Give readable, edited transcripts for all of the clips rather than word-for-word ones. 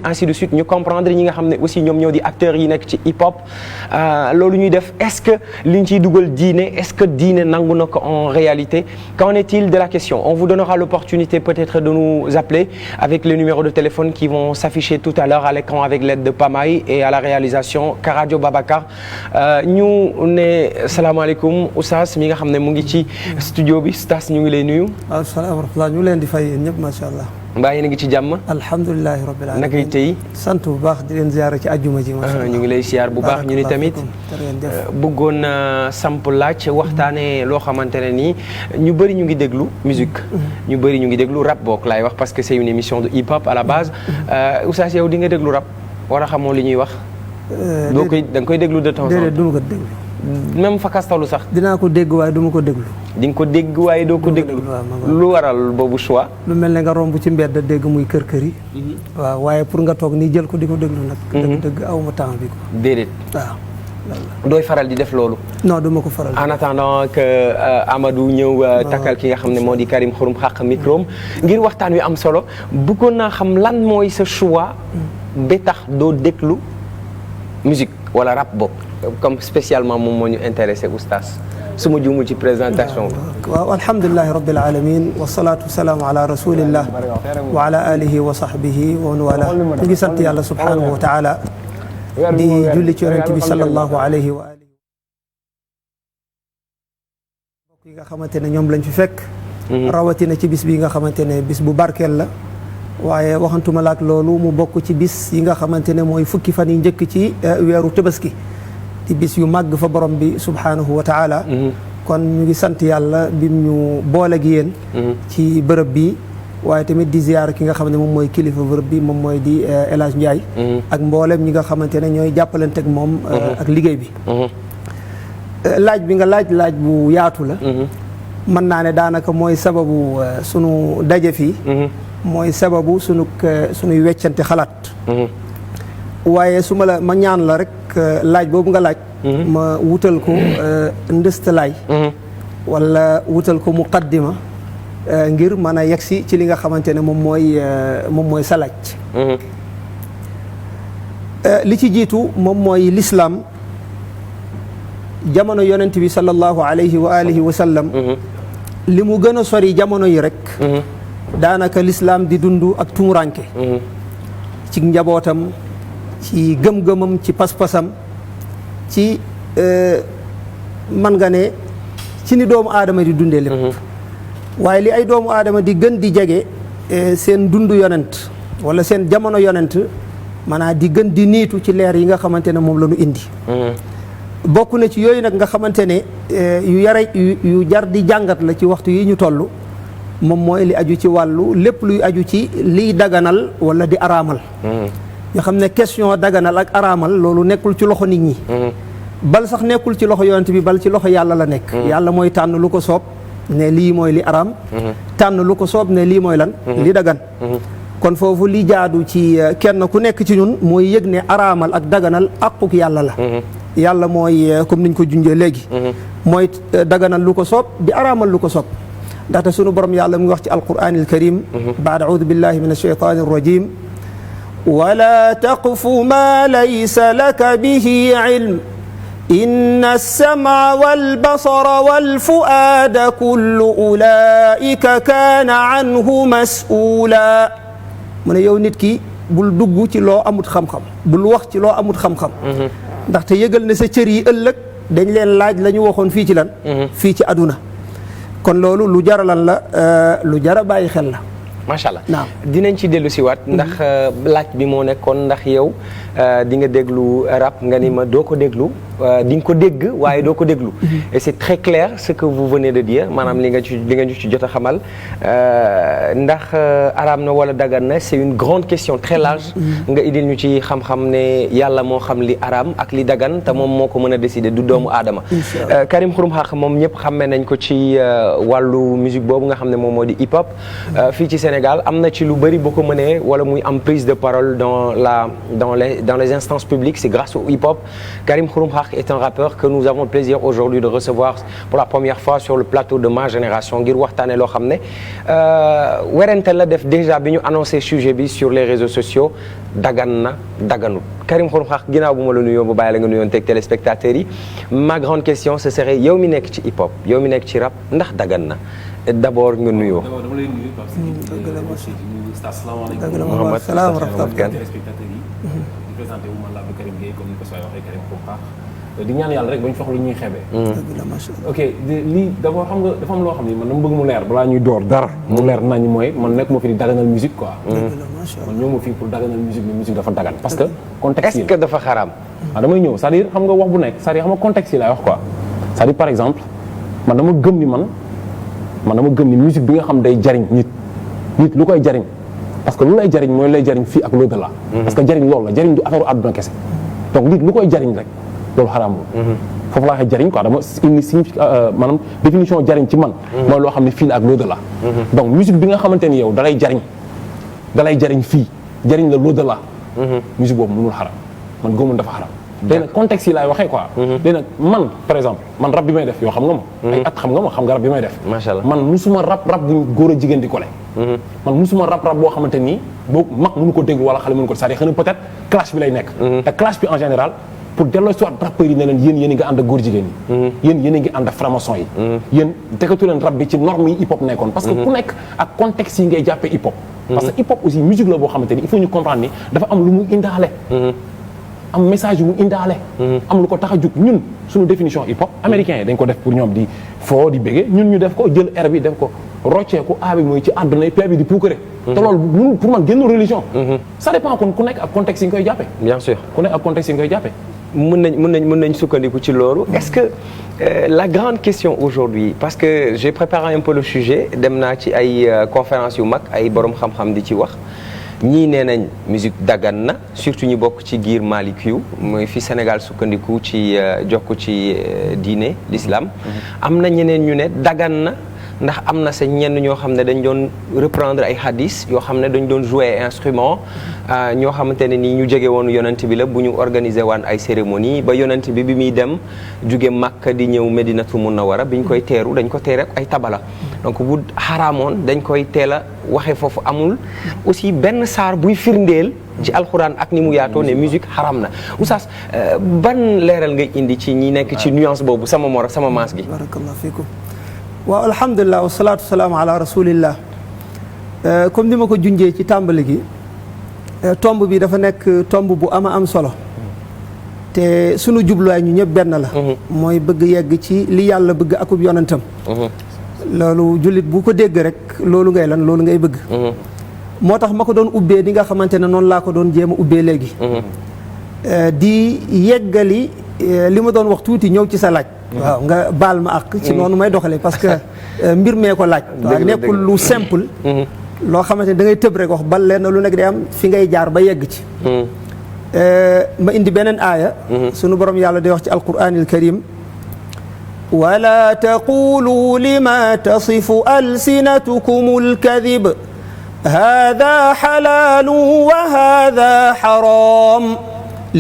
ainsi de suite ñu comprendre ñi nga xam ne aussi ñoom ñoo di acteurs yi nekk ci hip hop loolu ñuy def est-ce que liñ ciy dugal diine est-ce que diine nangu na ko en réalité qu'en est-il de la question? On vous donnera l'opportunité peut-être de nous appeler avec les numéros de téléphone qui vont s'afficher tout à l'heure à l'écran avec l'aide de Pamay et à la réalisation Karadio Babacar ñu ne salaamaaleykum Oustaz mi nga xam ne mu ngi ci studio bi Oustaz ñu ngi lay nuyu. waaw salaam wa rahmatulah ñu leen di fay yéen ñëpp macha allah. mbaa yéen a ngi ci jàmm. alhamdulilah rabbil alamin. nakay tey. sant bu baax di leen ziyaara ci àjjuma ji. macha allah ñu ngi lay ziyaar bu baax ñu ni tamit bëggoon samp laaj waxtaanee loo xamante ne nii ñu bëri ñu ngi déglu musique. ñu bëri ñu ngi déglu rap boog laay wax parce que c'est une émission de hip hop à la base. Oustaz yow di nga déglu rap war a xamoo li ñuy wax. doo koy da nga koy déglu de temps en temps. déedéet du ma ko déglu. même fakastalu sax. dinaa ko dégg waaye du ma ko déglu. di nga ko dégg waaye doo ko déglu. lu waral boobu choix. lu mel ne nga romb ci mbedd dégg muy kër yi. waaw waaye pour nga toog nii jël ko di ko déglu nag. dëgg aw ma temps bi ko. déedéet. waaw. dooy faral di def loolu. non du ma ko faral. en attendant que Amadou ñëw takkal ki nga xam ne moo di Karim Xurum Xaq micro ngir waxtaan wi am solo bëggoon naa xam lan mooy sa choix. ba tax doo déglu musique wala rap bopp. comme spécialement moom moo ñu intéressé oustaz su ma juumul ci présentation bi. waaw alhamdulilahi rabbil alamin wasalaatu wasalaamu ala rasulillah wa ala alihi wa sahbihi wa man wala ñu ngi sant yàlla subhanahu wa taala di julli ci yonent bi sallallahu alayhi wa alihi mbokk yi nga xamante ne ñoom lañ fi fekk rawatina ci bis bi nga xamante ne bis bu barkeel la waaye waxantuma laak loolu mu bokk ci bis yi nga xamante ne mooy fukki fan yi njëkk ci weeru Tabaski ci bis yu màgg fa borom bi subhanahu wa taala kon ñu ngi sant yàlla bim ñu boole gi yéen ci bërëb bi waaye tamit di ziyaar ki nga xam ne moom mooy kilifa bërëb bi moom mooy di El Hadj Ndiaye ak mboolem ñi nga xamante ne ñooy jàppalante ak moom ak liggéey bi laaj bi nga laaj bu yaatu la mën naa ne daanaka mooy sababu sunu daje fii mooy sababu sunuy weccante xalaat waaye su ma ñaan la rek laaj boobu nga laaj ma wutal ko ndëstalaay wala wutal ko muqaddima ngir mën a yegsi ci li nga xamante ne moom mooy sa laaj li ci jiitu moom mooy lislaam jamono yonent bi sallallahu alayhi wa alihi wa sallam li mu gën a sori jamono yi rek daanaka lislaam di dund ak tumuranke ci njabootam ci gëm-gëmam ci pas-pasam ci man nga ne ci ni doomu aadama di dundee lépp waaye li ay doomu aadama di gën di jege seen dundu yonent wala seen jamono yonent maanaam di gën di niitu ci leer yi nga xamante ne moom la ñu indi bokk na ci yooyu nag nga xamante ne yu jar di jàngat la ci waxtu yi ñu toll moom mooy li aju ci wàllu lépp luy aju ci liy daganal wala di araamal nga xam ne question daganal ak araamal loolu nekkul ci loxo nit ñi bal sax nekkul ci loxo yonent bi bal ci loxo yàlla la nekk yàlla mooy tànn lu ko soob ne lii mooy li araam tànn lu ko soob ne lii mooy lan li dagan kon foofu li jaadu ci kenn ku nekk ci ñun mooy yëg ne araamal ak daganal aquk yàlla la yàlla mooy comme niñ ko junjee léegi mooy daganal lu ko soob di araamal lu ko soob ndaxte sunu borom yàlla mu ngi wax ci alquran alkarim baad audu billahi min alshaytani arrajim wala taqfu ma laysa laka bihi ilm inna alsam'a walbasara walfu'aada kullu ulaika kaana anhu mas'uula mu ne yow nit ki bul dugg ci loo amut xam-xam bul wax ci loo amut xam-xam ndaxte yëgal ne sa cër yi ëllëg dañ leen laaj la ñu waxoon fii ci lan fii ci aduna kon loolu lu jara lan la lu jara bàyyi xel la macha allah dinañ ci dellu si waat ndax laaj bi moo nekkoon ndax yow di nga déglu rap nga ni ma doo ko déglu di nga ko dégg waaye doo ko déglu et c'est très clair ce que vous venez de dire maanaam li nga ñu ci jot a xamal ndax araam na wala dagan na c'est une grande question très large nga idil ñu ci xam-xam ne yàlla moo xam li araam ak li dagan te moom moo ko mën a décider du doomu aadama Karim Xurum Xaq moom ñëpp xammee nañ ko ci wàllu musique boobu nga xam ne moom moo di hip hop fii ci Sénégal am na ci lu bëri boo ko mënee wala muy am prise de parole dans les instances publiques, c'est grâce au hip-hop. Karim Xurum Xaq est un rappeur que nous avons le plaisir aujourd'hui de recevoir pour la première fois sur le plateau de Ma Génération ngir waxtaane loo xam ne werante la def déjà bi ñu annoncé sujet bi sur les réseaux sociaux dagan na daganul. Karim Xurum Xaq ginnaaw bu ma la nuyoo ba bàyyi la nga nuyoon teg téléspectateurs yi ma grande question ce serait yow mi nekk ci hip-hop yow mi nekk ci rap ndax dagan na d'abord nga nuyoo. d'abord dama lay nuyu Pape Sidi. Asalaamaaleykum. Mouhamed salaam wa rahmatulah. téléspectateurs yi. di présenté wu man la Abdou Karim Gueye comme ni ko sooy waxee Karim Xurum Xaq. di ñaan yàlla rek bañ fox lu ñuy xeebee. ok lii d'abord xam nga dafa am loo xam ni man dama bëgg mu leer balaa ñuy door dara. mu leer nañ mooy man nekk ma fi di daganal musique quoi. man ñëw ma fii pour daganal musique ni musique dafa dagan parce que. contexte yi est-ce que dafa xaraam. waaw damay ñëw c'est-à-dire xam nga wax bu nekk c'est-à-dire xam nga contexte yi laay wax quoi c'est-à-dire par exemple man dama gëm ni musique bi nga xam day jariñ nit lu koy jariñ parce que lu lay jariñ mooy lay jariñ fii ak l'au-delà. parce que jariñ loolu la jariñ du affaire àdduna kese donc nit lu koy jariñ rek loolu xaraamul. foofu laa waxee jariñ quoi dama indi maanaam définition jariñ ci man. mooy loo xam ne fii la ak l'au-delà. donc musique bi nga xamante ni yow dalay jariñ fii jariñ la l'au-delà. musique boobu mënul xaraam man góobu dafa xaraam. léegi nag contexte yi laay waxee quoi. léegi nag man par exemple man rap bi may def yoo xam nga ma. ay at xam nga rap bi may def. macha allah man musuma rap bu góor a jigéen di kole. man musuma rap boo xamante ni boo mag mënu ko déglu wala xale mënu ko c'est-à-dire xëy na peut-être clash bi lay nekk. te clash bi en général pour delloo si waat rappeurs yi ne leen yéen a ngi ànd ak góor jigéen yi. yéen a ngi ànd ak franc-maçon yi. yéen tegatu leen rap bi ci normes yi hip hop nekkoon. parce que ku nekk ak contexte yi ngay jàppee hip hop. parce que hip hop aussi musique la boo xamante ni il faut ñu comprendre ni dafa am lu mu indaale. am message yu mu indaale. am lu ko tax a jug ñun suñu définition hip hop américains yi dañ ko def pour ñoom di foo di bége ñun ñu def ko jël air bi def ko rocceeku A bi mooy ci àdduna yi P bi di puukare. te loolu mënul pour man génn religion. ça dépend kon ku nekk ak contexte yi nga koy jàppee. bien sûr ku nekk ak contexte yi nga koy jàppee. mën nañ sukkandiku ci loolu. est-ce que la grande question aujourd'hui parce que j'ai préparé un peu le sujet dem naa ci ay conférences yu mag ay borom xam-xam di ci wax. ñii nee nañ musique dagan na surtout ñu bokk ci giir Malick yu mooy fi Sénégal sukkandiku ci jokk ci diine l'islam am na ñeneen ñu ne dagan na ndax am na sa ñenn ñoo xam ne dañ doon reprendre ay hadith yoo xam ne dañ doon jouer ay instruments ñoo xamante ne nii ñu jege woon yonent bi la bu ñu organiser waan ay cérémonie ba yonent bi muy dem jóge Makka di ñëw Medinatu Munawwara bi ñu koy teeru dañ ko teere ay tabala donc bu xaraamoon dañ koy teel a waxee foofu amul aussi benn saar buy firndeel ci alxuraan ak ni mu yaatoo ne musique xaram na oustaz ban leeral ngay indi ci ñi nekk ci nuance boobu sama maas gi. barakallahu fiikum waaw alhamdulilah wasalaatu wasalaamu ala rasulillah comme ni ma ko junjee ci tàmbali gi tomb bi dafa nekk tomb bu am solo te sunu jubluwaay ñu ñëpp benn la mooy bëgg yegg ci li yàlla bëgg akub yonentam loolu jullit bu ko dégg rek loolu ngay bëgg moo tax ma ko doon ubbee di nga xamante ne noonu laa ko doon jéem a ubbee léegi di yeggali li ma doon wax tuuti ñëw ci sa laaj waaw nga baal ma ak ci noonu may doxale parce que mbir mee ko laaj waaw nekkul lu simple loo xamante ne da ngay tëb rek wax bal leen na lu nekk day am fi ngay jaar ba yegg ci ma indi beneen aaya sunu borom yàlla day wax ci alquranil karim wala taqulu lima tasifu alsinatukum alkadib hada xalaalu wa hada xaram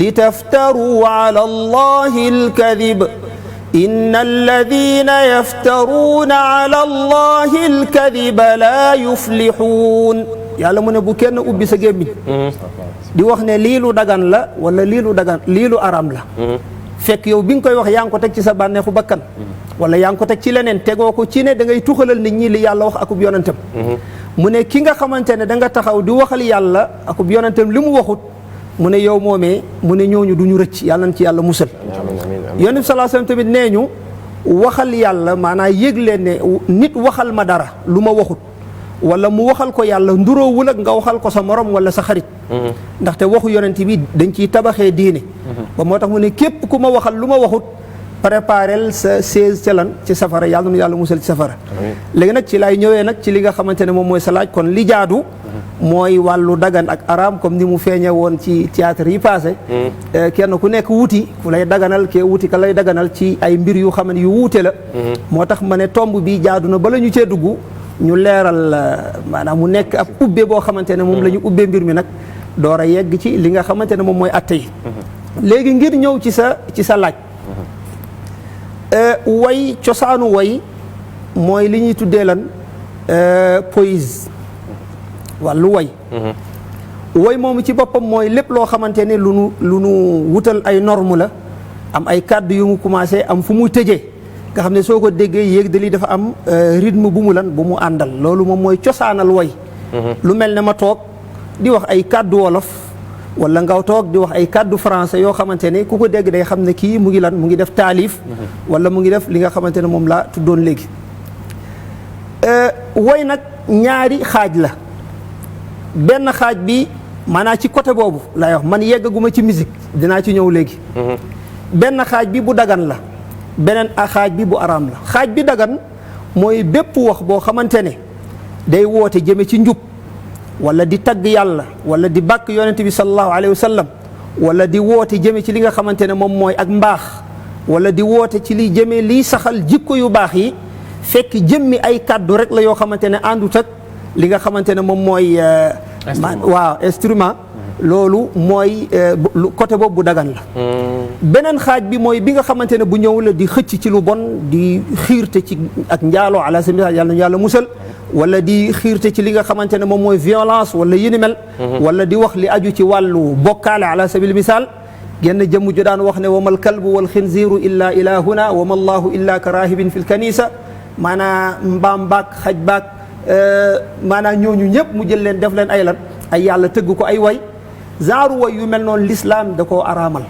litaftaru ala allahi alkadib inna alladina yaftaruuna ala allahi alkadiba la yuflixuun yàlla mu ne bu kenn ubbi sa gémmiñ di wax ne lii lu dagan la wala lii lu aram la fekk yow bi nga koy wax yaa ngi ko teg ci sa bànneexu bakkan wala yaa ngi ko teg ci leneen tegoo ko ci ne da ngay tuxalal nit ñi li yàlla wax akub yonentam mu ne ki nga xamante ne da nga taxaw di waxal yàlla akub yonentam li mu waxut mu ne yow moomee mu ne ñooñu du ñu rëcc yàlla na ci yàlla musal yonent bi sallallahu alayhi wasallam tamit nee ñu waxal yàlla maanaam yëg leen ne nit waxal ma dara lu ma waxut wala mu waxal ko yàlla nduroowul ak nga waxal ko sa morom wala sa xarit ndaxte waxu yonent bi dañ ciy tabaxee diine ba moo tax mu ne képp ku ma waxal lu ma waxut préparel sa 16 ca lan ci safara yàlla nu yàlla musal ci safara léegi nag ci laay ñëwee nag ci li nga xamante ne moom mooy sa laaj kon li jaadu mooy wàllu dagan ak araam comme ni mu feeñe woon ci théâtre yi passé kenn ku nekk wuti ku lay daganal ke wuti ka lay daganal ci ay mbir yu xam ne yu wuute la moo tax ma ne tomb bi jaadu na bala ñu cee dugg ñu leeral maanaam mu nekk ab ubbe boo xamante ne moom la ñu ubbee mbir mi nag door a yegg ci li nga xamante ne moom mooy atte yi léegi ngir ñëw ci sa laaj way cosaanu way mooy li ñuy tuddee lan poésie wàllu way way moomu ci boppam mooy lépp loo xamante ne lu nu wutal ay norme la am ay kàddu yu mu commencé am fu muy tëjee nga xam ne soo ko déggee yéeg dali dafa am rythme bu mu àndal loolu moom mooy cosaanal way lu mel ne ma toog di wax ay kàddu wolof wala nga toog di wax ay kàddu français yoo xamante ne ku ko dégg day xam ne kii mu ngi lan mu ngi def taalif wala mu ngi def li nga xamante ne moom laa tuddoon léegi way nag ñaari xaaj la benn xaaj bi maanaam ci côté boobu lay wax man yeggaguma ci musique dinaa ci ñëw léegi benn xaaj bi bu dagan la beneen xaaj bi bu araam la xaaj bi dagan mooy bépp wax boo xamante ne day woote jëme ci njub wala di tagg yàlla wala di bàkk yonente bi sallallahu alayhi wa sallam wala di woote jëme ci li nga xamante ne moom mooy ak mbaax wala di woote ci li jëmee liy saxal jikko yu baax yi fekk jëmmi ay kàddu rek la yoo xamante ne àndut ak li nga xamante ne moom mooy waaw instrument loolu mooy côté boobu bu dagan la beneen xaaj bi mooy bi nga xamante ne bu ñëw la di xëcc ci lu bon di xiirte ci ak njaaloo ala sabili yàlla yàlla musal wala di xiirte ci li nga xamante ne moom mooy violence wala yéni mel wala di wax li aju ci wàllu bokkaale ala sabili misaal genn jëmm ju daan wax ne wa mal kalbu wal xinziiru illa ilahuna wa ma allahu illa ka rahibin fil kanisa maanaa mbaam baak xaj baak maanaa ñooñu ñëpp mu jël leen def leen ay lan ay yàlla tëgg ko ay way genre way yu mel noonu l'islam da koo araamal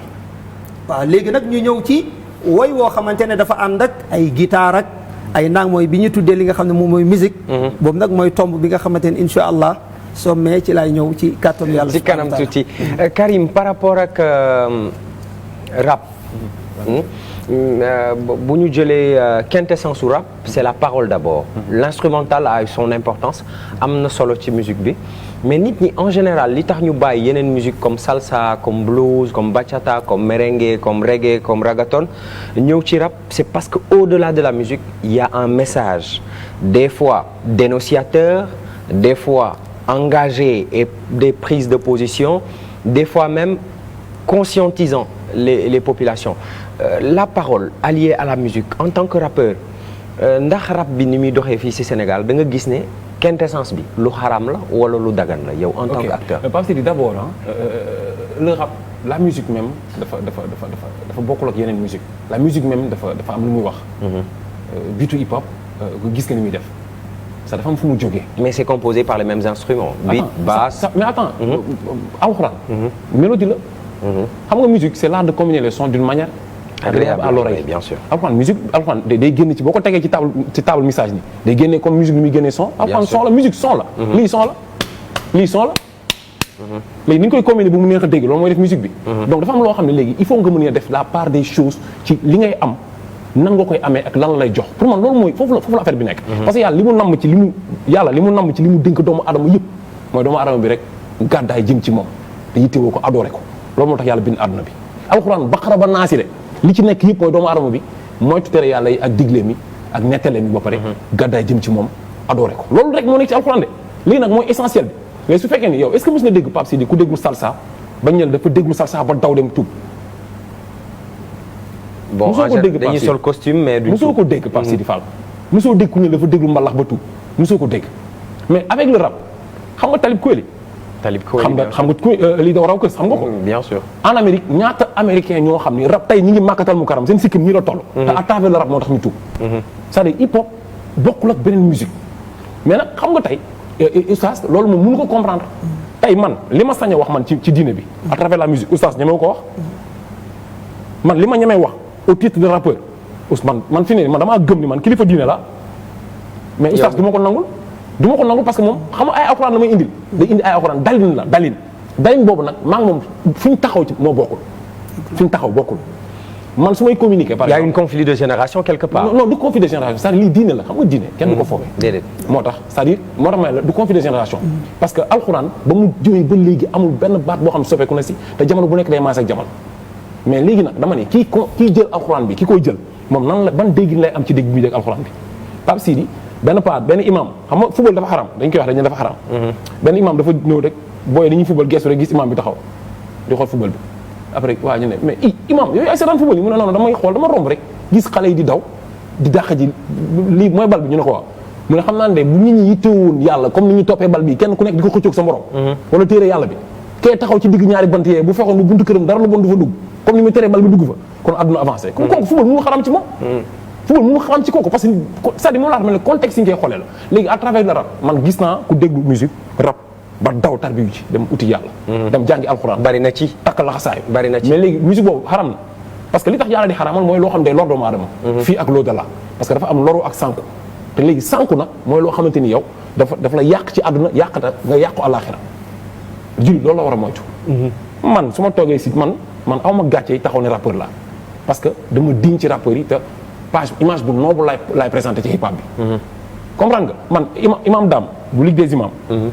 waaw léegi nag ñu ñëw ci way woo xamante ne dafa ànd ak ay guitare ak ay naang mooy bi ñu tuddee li nga xam ne moom mooy musique boobu nag mooy tomb bi nga xamante ne insha allah sommee ci laay ñëw ci kàttan yàlla ci kanam tuuti Karim par rapport ak rap bu ñu jëlee quintessence rap c'est la parole d'abord l'instrumental a son importance am na solo ci musique bi mais nit ñi en général li tax ñu bàyyi yeneen musique comme salsa comme blues comme bachata comme merengue comme reggae comme reggaeton ñëw ci rap c'est parce que au-delà de la musique il y a un message des fois dénonciateur des fois engagé et des prises de position des fois même conscientisant les populations la parole alliée à la musique en tant que rappeur ndax rap bi ni muy doxee fii ci Sénégal da nga gis ne quintessence bi lu xaram la wala lu dagan la yow en tant qu'acteur. Pape Sidi d'abord le rap la musique même dafa bokkul ak yeneen musique la musique même dafa am lu muy wax. bitu hip hop gis nga ni muy def ça dafa am fu mu jógee. mais c'est composé par les mêmes instruments. beat basse mais attends alxuraan mélodie la. xam nga musique c'est l'art de combiner les sons d'une manière agréable à l'oreille bien sûr. alxuraan musique alxuraan day génne ci boo ko tegee ci table message ni day génne comme musique ni muy génnee son alxuraan son la musique son la lii son la léegi ni ñu koy combiner bu mu neex a dégg loolu mooy def musique bi donc dafa am loo xam ne léegi il faut nga mën a def la part des choses ci li ngay am nan nga koy amee ak lan la lay jox pour man loolu mooy foofu la affaire bi nekk parce que yàlla li mu namm ci li mu dénk doomu adama yëpp mooy doomu adama bi rek gàddaay jëm ci moom te yittewoo ko adoré ko loolu moo tax yàlla bind àdduna bi alxuraan baqara ba naasi de li ci nekk yëpp mooy doomu adama bi mooy tere yàlla yi ak digle mi ak nettale mi ba pare gàddaay jëm ci moom adoré ko loolu rek moo nekk ci alxuraan de léegi nag mooy essentiel bi mais su fekkee ni yow est-ce que mos nga dégg Pape Sidi ku déglu salsa bañ ne dafa déglu salsa ba daw dem tuub bon dañuy sol costume mais duñ mosoo ko dégg Pape Sidi Fall mosoo dégg ku ne dafa déglu mbalax ba tuub mosoo ko dégg mais avec le rap xam nga Talib Kweli xam nga lii da raw kës xam nga ko bien sûr en Amérique ñaata américain ñoo xam ni rap tey ñi ngi màkkatal mu karam seen sikkim ñi la toll te à travers le rap moo tax ñu tuub c'est-à-dire hip hop bokkul ak beneen musique mais nag xam nga tey oustaz loolu moom mënu ko comprendre tey man li ma sañ a wax man ci diine bi à travers la musique oustaz ñemee ko wax man li ma ñemee wax au titre de rappeur man fi ne man damaa gëm ni man kilifa diine la mais oustaz du ma ko nangul parce que moom xam nga ay alxuraan la may indil day indi ay alxuraan dalin boobu nag maa ngi moom fu ñu taxaw ci moo bokkul fi ñu taxaw bokkul man su may communiquer par exemple il y a une conflit de génération quelque part non du conflit de génération c'est-à-dire lii diine la xam nga diine kenn du ko foofee déedéet moo tax c'est-à-dire moo tax may la du conflit de génération parce que alxuraan ba mu jógee ba léegi amul benn baat boo xam soppeeku na si te jamono bu nekk day maase ak jamono mais léegi nag dama ne kii jël alxuraan bi ki koy jël moom nan la ban dégg lay am ci dégg bi muy dégg alxuraan bi Pape Sidi benn imam xam nga football dafa xaram dañ koy wax dañu dafa xaram benn imam dafa ñëw rek booy dañuy football gestu rek gis imam bi taxaw di xool football bi après waa ñu ne mais imam yooyu ay seetaan football yi mu ne non damay xool dama romb rek gis xale yi di daw di dàq ji lii mooy bal bi ñu ne ko waaw mu ne xam naa ne de bu nit ñi yittewoon yàlla comme ni ñu toppee bal bi kenn ku nekk di ko xëccoog sa morom wala téere yàlla bi kee taxaw ci digg ñaari bant yee bu fexoon bu buntu këram dara lu bon du fa dugg comme ni mu teree bal bi dugg fa kon adduna avancé comme kooku football mënu xaram ci moom football mënu xaram ci kooku parce que c'est-à-dire moom laa xam ne contexte yi ñu koy xoolee la léegi à travers le rap man gis naa ku déglu musique rap ba daw tarbiyu ci dem uti yàlla dem jàngi alxuraan bari na ci takk laxasaayu bari na ci mais léegi musique boobu xaram na parce que li tax yàlla di xaramal mooy loo xam ne lor doomu aadama fii ak l'au-delà parce que dafa am loru ak sànku te léegi sànku nag mooy loo xamante ni yow dafa la yàq ci àdduna yàqata nga yàqu àllaaxira jullit loolu la war a moytu man su ma toogee si man awma gàcce yi taxaw ne rappeur la parce que dama diñ ci rappeur yi te page image bu noble laay présenté ci hip hop bi comprendre nga man imam Dame bu Ligue des imams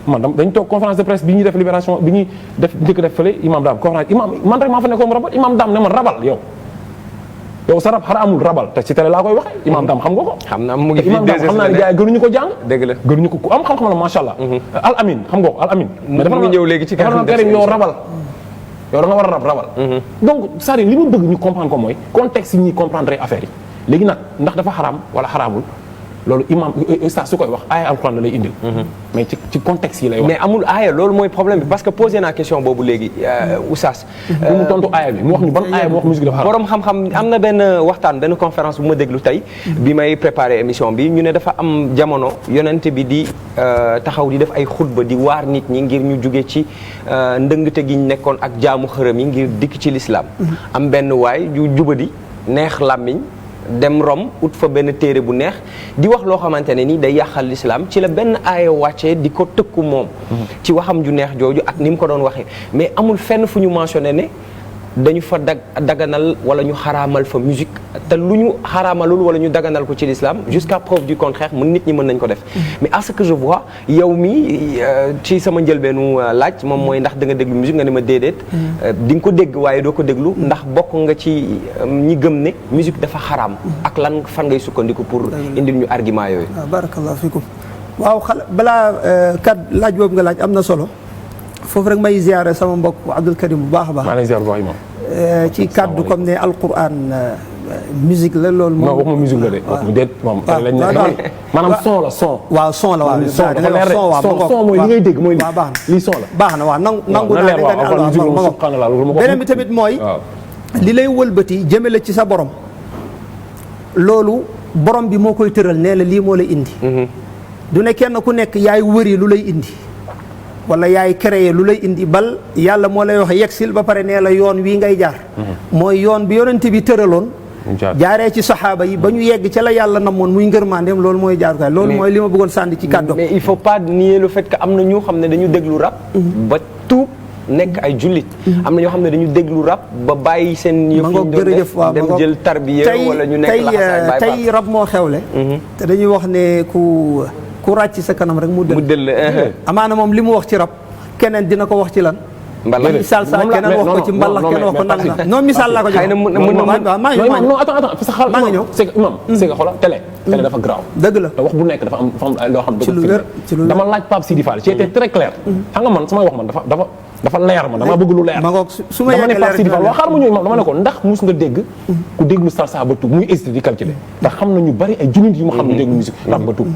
man dañ toog conférence de presse bi ñuy def libération bi ñuy def njëkk def fële imam Dame conférence man rek maa fa nekkoon rabal imam Dame ne ma rabal yow sa rab xaraamul rabal te ci télé laa koy waxee imam Dame xam nga ko xam naa mu ngi fi imam Dame xam naa ne gars yi gënuñu ko jàng dëgg la gënuñu ko ku am xam-xam la macha allah al amin xam nga ko al amin mu ngi ñëw léegi ci kanam Karim yow rabal yow da nga war a rabal donc c'est-à-dire li ma bëgg ñu comprendre ko mooy contexte yi ñuy comprendre affaire yi léegi nag ndax dafa xaraam wala xaraamul loolu imam ustaas su koy wax aaya alxuraan la lay indil mais ci contexte yi lay wax mais amul aaya loolu mooy problème bi parce que posé naa question boobu léegi oustaz bu mu tontu aaya bi mu wax ñu ban aaya mu wax musique dafa xaraam borom xam-xam am na benn waxtaan benn conférence bu ma déglu tey bi may préparé émission bi ñu ne dafa am jamono yonent bi di taxaw di def ay xutba di waar nit ñi ngir ñu jóge ci ndëngte gi ñu nekkoon ak jaamu xërëm yi ngir dikk ci l'islam am benn waay ju jubadi neex làmmiñ dem Rome ut fa benn téere bu neex di wax loo xamante ne ni day yàqal l'islam ci la benn aaya wàccee di ko tëkku moom ci waxam ju neex jooju ak ni mu ko doon waxee mais amul fenn fu ñu mentionné ne dañu fa daganal wala ñu xaraamal fa musique te lu ñu xaraamalul wala ñu daganal ko ci l'islam jusqu'à preuve du contraire nit ñi mën nañ ko def mais à ce que je vois yow mi ci sama njëlbeenu laaj moom mooy ndax da nga déglu musique nga ne ma déedéet di nga ko dégg waaye doo ko déglu ndax bokk nga ci ñi gëm ne musique dafa xaraam ak lan fan ngay sukkandiku pour indil ñu argument yooyu barakallahu fikum waaw balaa laaj boobu nga laaj am na solo foofu rek may ziare sama mbokk Abdul Karim bu baax a baax. maa ngi lay ziare bu baax imam. ci kaddu comme ne Alquran musique la loolu. moom non waxuma musique la de. waaw déet moom lañ nekk maanaam son la son. waaw son la waaw son dafa leer rek son mooy li ngay dégg mooy lii. waaw baax na lii son la. baax na waaw nangu naa leer waaw beneen bi tamit mooy. li lay wëlbati jëmale ci sa borom. loolu borom bi moo koy tëral nee la lii moo lay indi. du ne kenn ku nekk yaay wëri lu lay indi. wala yaay créé lu lay indi bal yàlla moo lay wax yegsil ba pare nee la yoon wii ngay jaar mooy yoon bi yonent bi tëraloon jaaree ci saxaaba yi ba ñu yegg ca la yàlla namoon muy ngërmandeem loolu mooy jaarukaay loolu mooy li ma bëggoon sànni ci kàddu mais il faut pas nier le fait que am na ñu xam ne dañu déglu rap ba tuub nekk ay jullit am na ñoo xam ne dañu déglu rap ba bàyyi seen yëf yi jërëjëf waaw dem jël tarbiya wala ñu nekk laxasaay tey rap moo xewle te dañuy wax ne ku ràcc sa kanam rek mu dëll amaana moom li mu wax ci rap keneen dina ko wax ci lan mbalax misaal sa keneen wax ko ci mbalax keneen wax ko nang non misaal laa ko jox maa ngi ñëw c'est que imam c'est que xoolal télé dafa grave dëgg la te wax bu nekk dafa am loo xam ci lu wér dama laaj Pape Sidi Fall ci était très clair xam nga man samay wax man dafa leer man dama bëgg lu leer su ma dama ne Pape Sidi Fall waaw xaar ma ñëw imam dama ne ko ndax mus nga dégg ku déglu salsa ba tuub muy hésité di calculer ndax xam na ñu bari ay jullit yu ma xam ne déglu musique rap ba tuub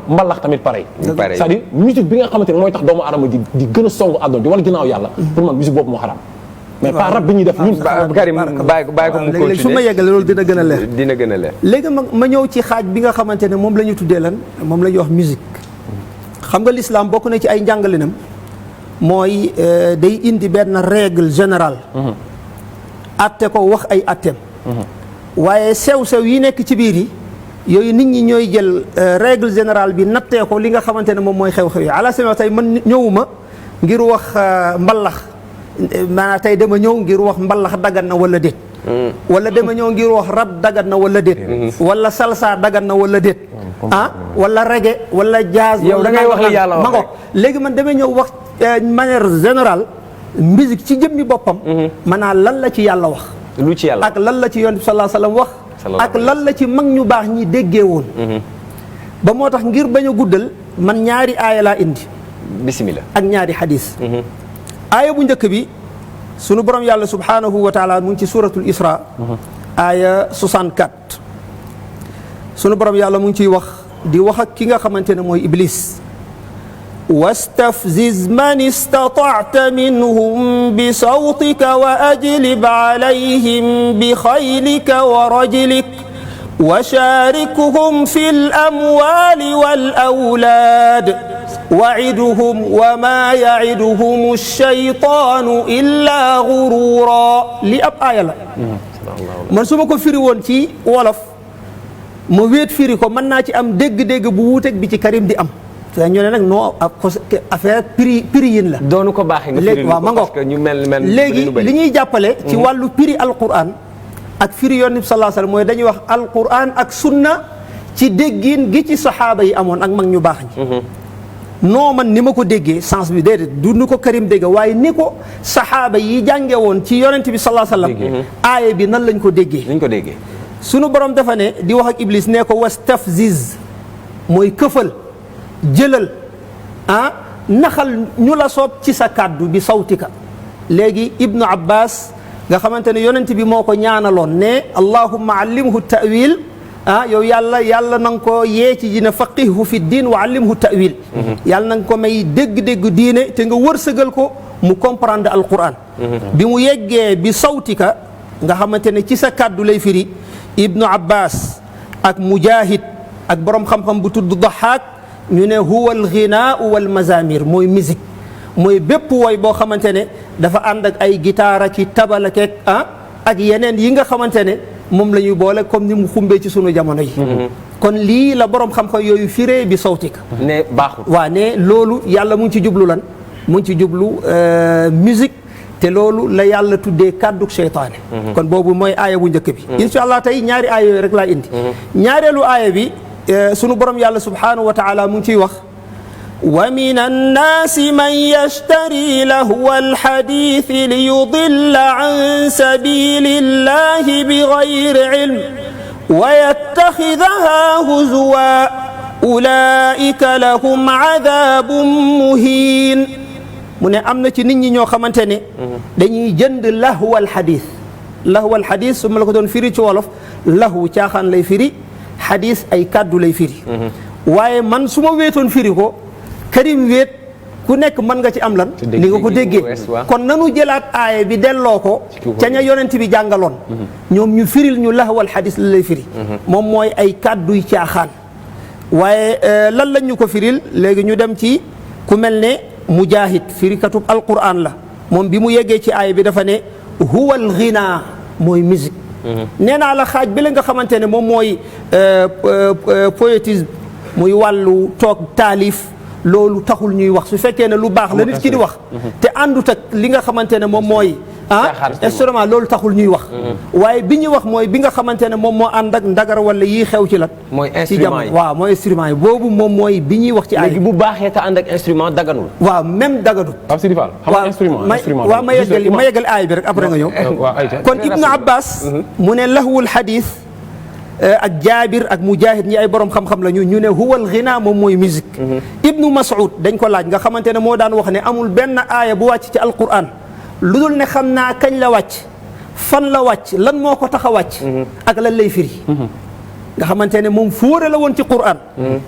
mbalax tamit pareil c'est-à-dire musique bi nga xamante ne mooy tax doomu aadama di gën a songu àdduna di wala ginnaaw yàlla pour man musique boobu moo xaraam mais pas rap bi ñuy def ñun Karim bàyyi ko mu continuer su ma yeggale loolu dina gën a leer dina gën a leer léegi ma ñëw ci xaaj bi nga xamante ne moom la ñu tuddee lan moom la ñuy wax musique xam nga l'islam bokk na ci ay njàngalinam mooy day indi benn règle générale atte ko wax ay atteem waaye sew-sew yi nekk ci biir yi yooyu nit ñi ñooy jël règle générale bi nattee ko li nga xamante ne moom mooy xew-xew yi ala sama tey man ñëwuma ngir wax mbalax maanaam tey dama ñëw ngir wax mbalax dagan na wala déet wala dama ñëw ngir wax rap dagan na wala déet wala salsa dagan na wala déet wala reggae wala jazz yow da ngay wax li yàlla wax léegi man dama ñëw wax manière générale musique ci jëmmi boppam maanaam lan la ci yàlla wax lu ci yàlla ak lan la ci yonent bi sallallahu alayhi wasallam wax ak lan la ci mag ñu baax ñi déggee woon ba moo tax ngir bañ a guddal man ñaari aaya laa indi bismillah ak ñaari xadis aaya bu njëkk bi sunu borom yàlla subhanahu wa taala mu ngi ci suratul isra aaya 64 sunu borom yàlla mu ngi ciy wax di wax ak ki nga xamante ne mooy iblis wastafziz man istata'ta minhum bi sawtika wa ajlib alayhim bi xaylika wa rajlik wa shaarikuhum fi al-amwaali wal-awlaad wa'iduhum wa maa ya'iduhum ash-shaytaanu illaa ghuruuraa li ab aaya la man su ma ko firi woon ci wolof ma wéet firi ko mën naa ci am dégg-dégg bu wuuteeg bi ci Karim di am te ñu ne nag non affaire prix yin la. doonu ko baaxee nga firi waaw ma parce que ñu mel léegi li ñuy jàppale. ci wàllu prix alquran ak firi yonent bi sallallahu alayhi wasallam mooy dañuy wax alquran ak sunna ci déggin gi ci saxaaba yi amoon ak mag ñu baax ñi. non man ni ma ko déggee sens bi déedéet du nu ko Karim dégg waaye ni ko saxaaba yi jànge woon ci yonent bi sallallahu alayhi wasallam. aaye bi nan lañ ko déggee. lañ ko déggee. sunu borom dafa ne di wax ak iblis ne ko wastafziz mooy këfal jëlal naxal ñu la soob ci sa kàddu bi sawtika léegi ibnu abbas nga xamante ne yonent bi moo ko ñaanaloon ne allahumma allimhu ta'wil yow yàlla na nga ko yee ci dina faqihhu fi diin wa allimhu ta'wil yàlla na nga ko may dégg-dégg diine te nga wërsëgal ko mu comprendre alquran bi mu yeggee bi sawtika nga xamante ne ci sa kàddu lay firi ibnu abbas ak mujahid ak borom xam-xam bu tudd dahaak ñu ne huwa alghinaau wal mazamir mooy musique mooy bépp woy boo xamante ne dafa ànd ak ay gitaara ki tabala keeg ak yeneen yi nga xamante ne moom la ñuy boole comme ni mu xumbee ci sunu jamono yi kon lii la borom xam-xam yooyu firee bi sawtika ne baaxul waaw ne loolu yàlla mu ngi ci jublu lan mu ngi ci jublu musique te loolu la yàlla tuddee kàdduk seytaane kon boobu mooy aaya bu njëkk bi insha allah tey ñaari aaya yooyu rek laa indi ñaareelu aaya bi sunu borom yàlla subhanahu wa taala mu ngi ciy wax wa min annaasi man yashtari lahwa alhadithi liyudilla an sabilillahi bighayri ilm wa yattakhidhaha huzwa ulaika lahum adhabun muhin mu ne am na ci nit ñi ñoo xamante ne dañuy jënd lahwal xadis lahwal xadis su ma la ko doon firi ci wolof lahwu caaxaan lay firi xadis ay kàddu lay firi waaye man su ma wéetoon firi ko Karim wéet ku nekk mën nga ci am lan ni nga ko déggee kon nanu jëlaat aaya bi delloo ko ca ña yonent bi jàngaloon ñoom ñu firil ñu lahwal xadis la lay firi moom mooy ay kàdduy caaxaan waaye lan lañ ñu ko firil léegi ñu dem ci ku mel ne mujahid firikatub alquran la moom bi mu yeggee ci aaya bi dafa ne huwal ghina mooy musique nee naa la xaaj bi la nga xamante ne moom mooy poétisme muy wàllu toog taalif loolu taxul ñuy wax su fekkee ne lu baax la nit ki di wax te àndut ak li nga xamante ne moom mooy instrument loolu taxul ñuy wax waaye bi ñuy wax mooy bi nga xamante ne moom moo ànd ak ndagar wala yii xew ci la mooy ci jamono waaw mooy instrument yi boobu moom mooy bi ñuy wax ci ay léegi bu baaxee te ànd ak instrument daganul waaw même daganul waaw ma yeggal aay bi rek après nga ñëw kon Ibnu Abbas mu ne lahwul xadis ak jaabir ak mujahid ñi ay borom xam-xam la ñu ne huwal ghina moom mooy musique Ibnu Mas'ud dañ ko laaj nga xamante ne moo daan wax ne amul benn aaya bu wàcc ci alquran lu dul ne xam naa kañ la wàcc fan la wàcc lan moo ko tax a wàcc ak lan lay firi nga xamante ne moom fóore la woon ci quran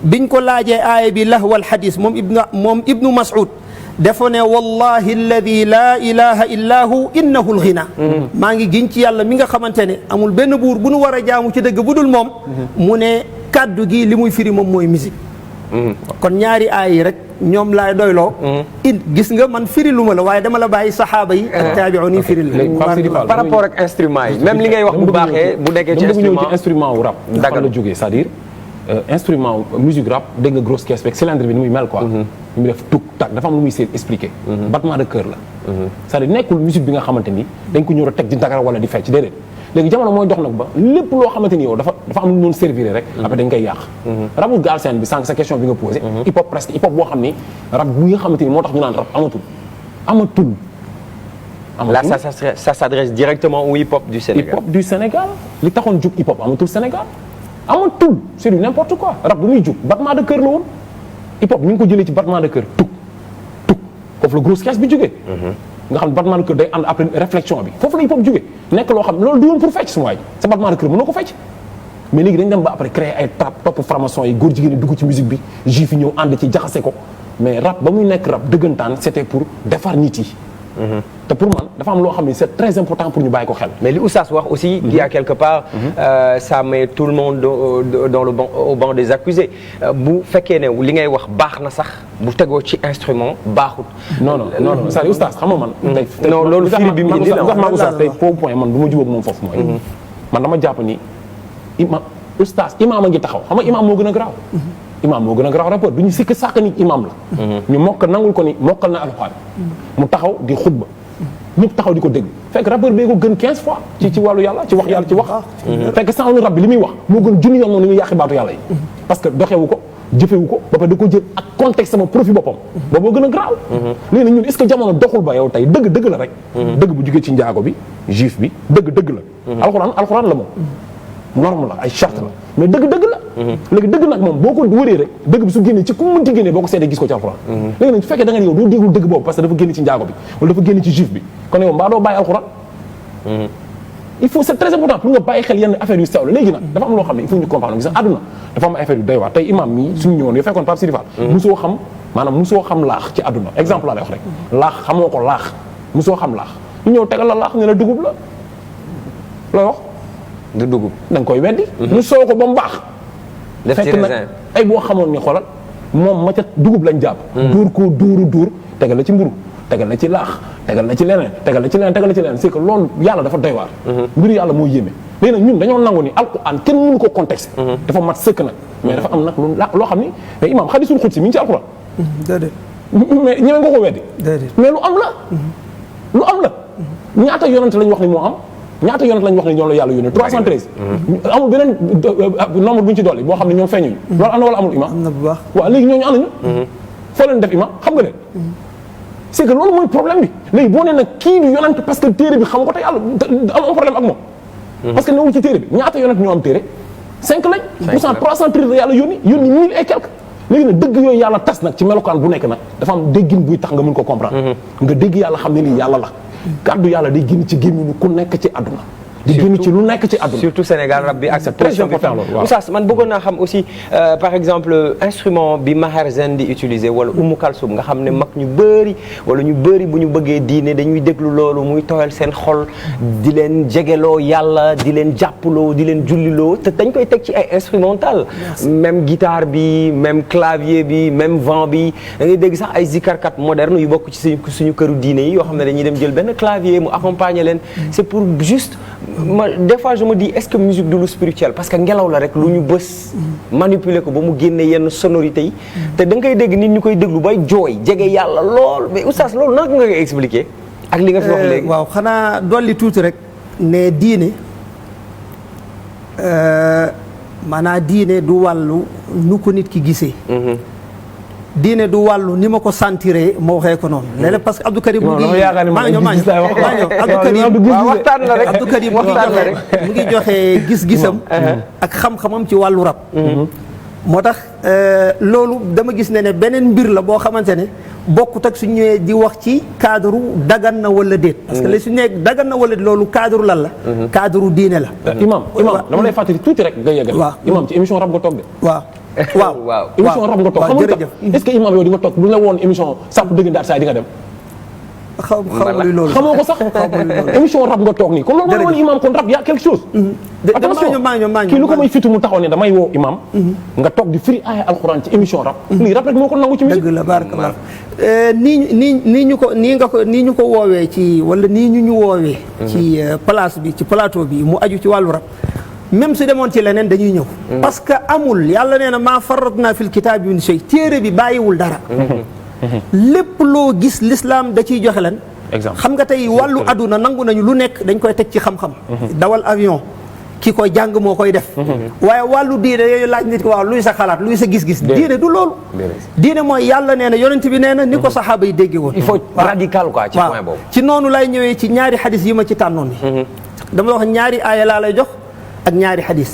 biñ ko laajee aaya bi lahwal xadis moom ibnu Mas'ud dafa ne wallahi alladi laa ilaha illa hu innahu alghina maa ngi giñ ci yàlla mi nga xamante ne amul benn buur bu nu war a jaamu ci dëgg bu dul moom mu ne kàddu gi li muy firi moom mooy musique kon ñaari aay yi rek ñoom laay doyloo gis nga man firi lu ma la waaye dama la bàyyi saxaaba yi ak taabi'un yi firi la par rapport ak instrument yi même li ngay wax bu baaxee bu nekkee ci instrument wu rap dafa la jógee c'est-à-dire instrument musique rap dégg nga grosse caisse beeg cylindre bi ni muy mel quoi ni muy def tuk tak dafa am lu muy seen expliqué battement de cœur la c'est-à-dire nekkul musique bi nga xamante ni dañ ko ñëw a teg di dagar wala di fecc déedéet léegi jamono mooy dox nag ba lépp loo xamante ni yow dafa am lu noonu servir rek après dañ koy yàq rabu Galsen bi sànq sa question bi nga posé hip hop presque hip hop boo xam ni rap bu nga xamante ni moo tax ñu naan rap amatul là ça s'adresse directement au hip hop du Sénégal hip hop du Sénégal li taxoon jug hip hop amatul Sénégal amatul c'est du n'importe quoi rap bu muy jug battement de cœur la woon hip hop ñu ngi ko jëlee ci battement de cœur tuk foofu la grosse caisse bi jógee nga xam ne battement de cœur day ànd après réflexion bi foofu la hip hop jógee nekk loo xam ne loolu du woon pour fecc su waay sa battement de cœur mënoo ko fecc mais léegi dañ dem ba après créer ay trap topp franc-maçon yi góor jigéen ñi dugg ci musique bi juif yi ñëw ànd ci jaxase ko mais rap ba muy nekk rap dëggantaan c'était pour defar nit yi te pour man dafa am loo xam ne c'est très important pour ñu bàyyi ko xel. mais li Oustaz wax aussi il y a quelque part ça met tout le monde dans le banc au banc des accusés bu fekkee ne li ngay wax baax na sax bu tegoo ci instrument baaxut. non c'est-à-dire Oustaz xam nga man. non loolu firi bi mu indi la wax Oustaz tey foofu point man du ma jubóog moom foofu mooy. man dama jàpp ni Oustaz imaam a ngi taxaw xam nga imaam moo gën a garaaw. imaam moo gën a garaaw rapport du ñu sikk sàkk ni imaam la. ñu mokk nangul ko ni mokkal na alxuraan mu taxaw di xutba ñëpp taxaw di ko dégg fekk rappeur bee ko gën 15 fois ci wàllu yàlla ci wax yàlla ci wax fekk sans rab bi li muy wax moo gën junni yoon moom li muy yàqi baatu yàlla yi parce que doxewu ko jëfewu ko ba pare da ko jël ak contexte sama profit boppam booboo gën a garaaw léegi nag ñun est-ce que jamono doxul ba yow tey dëgg la rek dëgg bu jugee ci njaago bi juif bi dëgg la alxuraan la moom norme la ay charte la mais dëgg la léegi dëgg nag moom boo ko wëree rek dëgg bi su génnee ci ku mu mënti génnee boo ko seetee gis ko ci alxuraan léegi nag su fekkee da nga ne yow doo déglu dëgg boobu parce que dafa génn ci njaago bi wala dafa génn ci juif bi kon yow mbaa doo bàyyi alxuraan il faut c'est très important pour nga bàyyi xel yenn affaire yu sew la léegi nag dafa am loo xam ne il faut ñu comprendre gis nga àdduna dafa am affaire yu doy waar tey imam mii suñu ñëwoon yow fekkoon Pape Sidi Fall musoo xam laax ci àdduna exemple laa lay wax rek laax xamoo ko laax musoo xam laax ñu ñëw tegal la laax ne la dugub la looy wax du dugub da nga koy weddi ñu soo ko ba mu baax fekk nag ay boo xamoon ni xoolal moom ma ca dugub lañ jàpp dóor koo dóor tegal la ci mburu tegal la ci laax tegal la ci leneen c'est que loolu yàlla dafa doy waar mbiru yàlla moo yéeme léegi nag ñun dañoo nangu ni alquran kenn mënu ko contexte dafa mat sëkk nag mais dafa am nag loo xam ni mais imam hadisul xudsi mi ngi ci alquran déedéet mais ñeme nga ko weddi déedéet mais lu am la ñaata yonent lañ wax ni moo am ñaata yonent lañ wax ni ñoom la yàlla yónnee 313 amul beneen nombre bu ñu ci dolli boo xam ne ñoom feeñuñu loolu am na wala amul imam am na bu baax waaw léegi ñooñu anañu foo leen def imam xam nga leen c'est que loolu mooy problème bi léegi boo nee nag kii du yonent parce que téere bi xam ko te yàlla am problème ak moom parce que newul ci téere bi ñaata yonent ñoo am téere 5 lañ pourcent 313 la yàlla yónni 1000 et quelque léegi nag dëgg yooyu yàlla tas nag ci melokaan bu nekk nag dafa am déggin buy tax nga mën ko comprendre nga dégg yàlla xam ne lii yàlla la kàddu yàlla day génn ci gémmiñu ku nekk ci àdduna di génn ci lu nekk ci àdduna surtout Sénégal rab bi ak sa très important loolu waaw Oustaz man bëggoon naa xam aussi par exemple instrument bi Maher Zain di utiliser wala Umu Kalsum nga xam ne mag ñu bëri wala ñu bëri bu ñu bëggee diine dañuy déglu loolu muy tooyal seen xol di leen jegeloo yàlla di leen jàppaloo di leen julliloo te dañ koy teg ci ay instrumental même guitare bi même clavier bi même vent bi da ngay dégg sax ay zikarkat moderne yu bokk ci suñu këru diine yi yoo xam ne dañuy dem jël benn clavier mu accompagner leen c'est pour juste des fois je me dis est-ce que musique du lu spirituel parce que ngelaw la rek lu ñu bës manipuler ko ba mu génne yenn sonorités yi te da nga koy dégg nit ñu koy déglu bay jooy jege yàlla lool mais oustaz loolu naka nga koy expliquer ak li nga fi wax léegi waaw xanaa dolli tuuti rek ne diine maanaam diine du wàllu nu ko nit ki gisee diine du wàllu ni ma ko sentiree ma waxee ko noonu léeg-léeg parce que Abdou Karim mu ngi Abdou Karim mu ngi joxe gis-gisam ak xam-xamam ci wàllu rab moo tax loolu dama gis ne beneen mbir la boo xamante ne bokkut ak su ñëwee di wax ci cadre dagan na wala déet parce que li su nekk dagan na wala déet loolu cadre lan la cadre diine la imam dama lay fàttali tuuti rek nga yeggal imam ci émission rab nga toog de waaw émission rab nga toog xam nga est-ce que imam yow di nga toog bu ñu la woon émission sàpp dëgg ndaat saa di nga dem xamoo ko sax émission rab nga toog nii kon loolu mooy imam kon rab y a quelque chose attention kii lu ko may fitu mu taxaw ne damay woo imam nga toog di firi aaya alxuraan ci émission rab lii rab rek moo ko nangu ci musique dëgg la barakallah nii ñu ko woowee ci wala nii ñu woowee ci place bi ci plateau bi mu aju ci wàllu rab même su demoon ci leneen dañuy ñëw parce que amul yàlla nee na maa farratna fil kitaabi min shay téere bi bàyyiwul dara lépp loo gis l'islam da ciy joxe leen xam nga tey wàllu aduna nangu nañu lu nekk dañ koy teg ci xam-xam dawal avion ki koy jàng moo koy def waaye wàllu diine yooyu laaj nit ko waaw luy sa xalaat luy sa gis-gis diine du loolu diine mooy yàlla nee na yonent bi nee na ni ko saxaaba yi déggee woon il faut radical quoi ci point boobu ci noonu lay ñëwee ci ñaari xadis yi ma ci tànnoon ni dama wax ñaari aaya laa lay jox ak ñaari xadis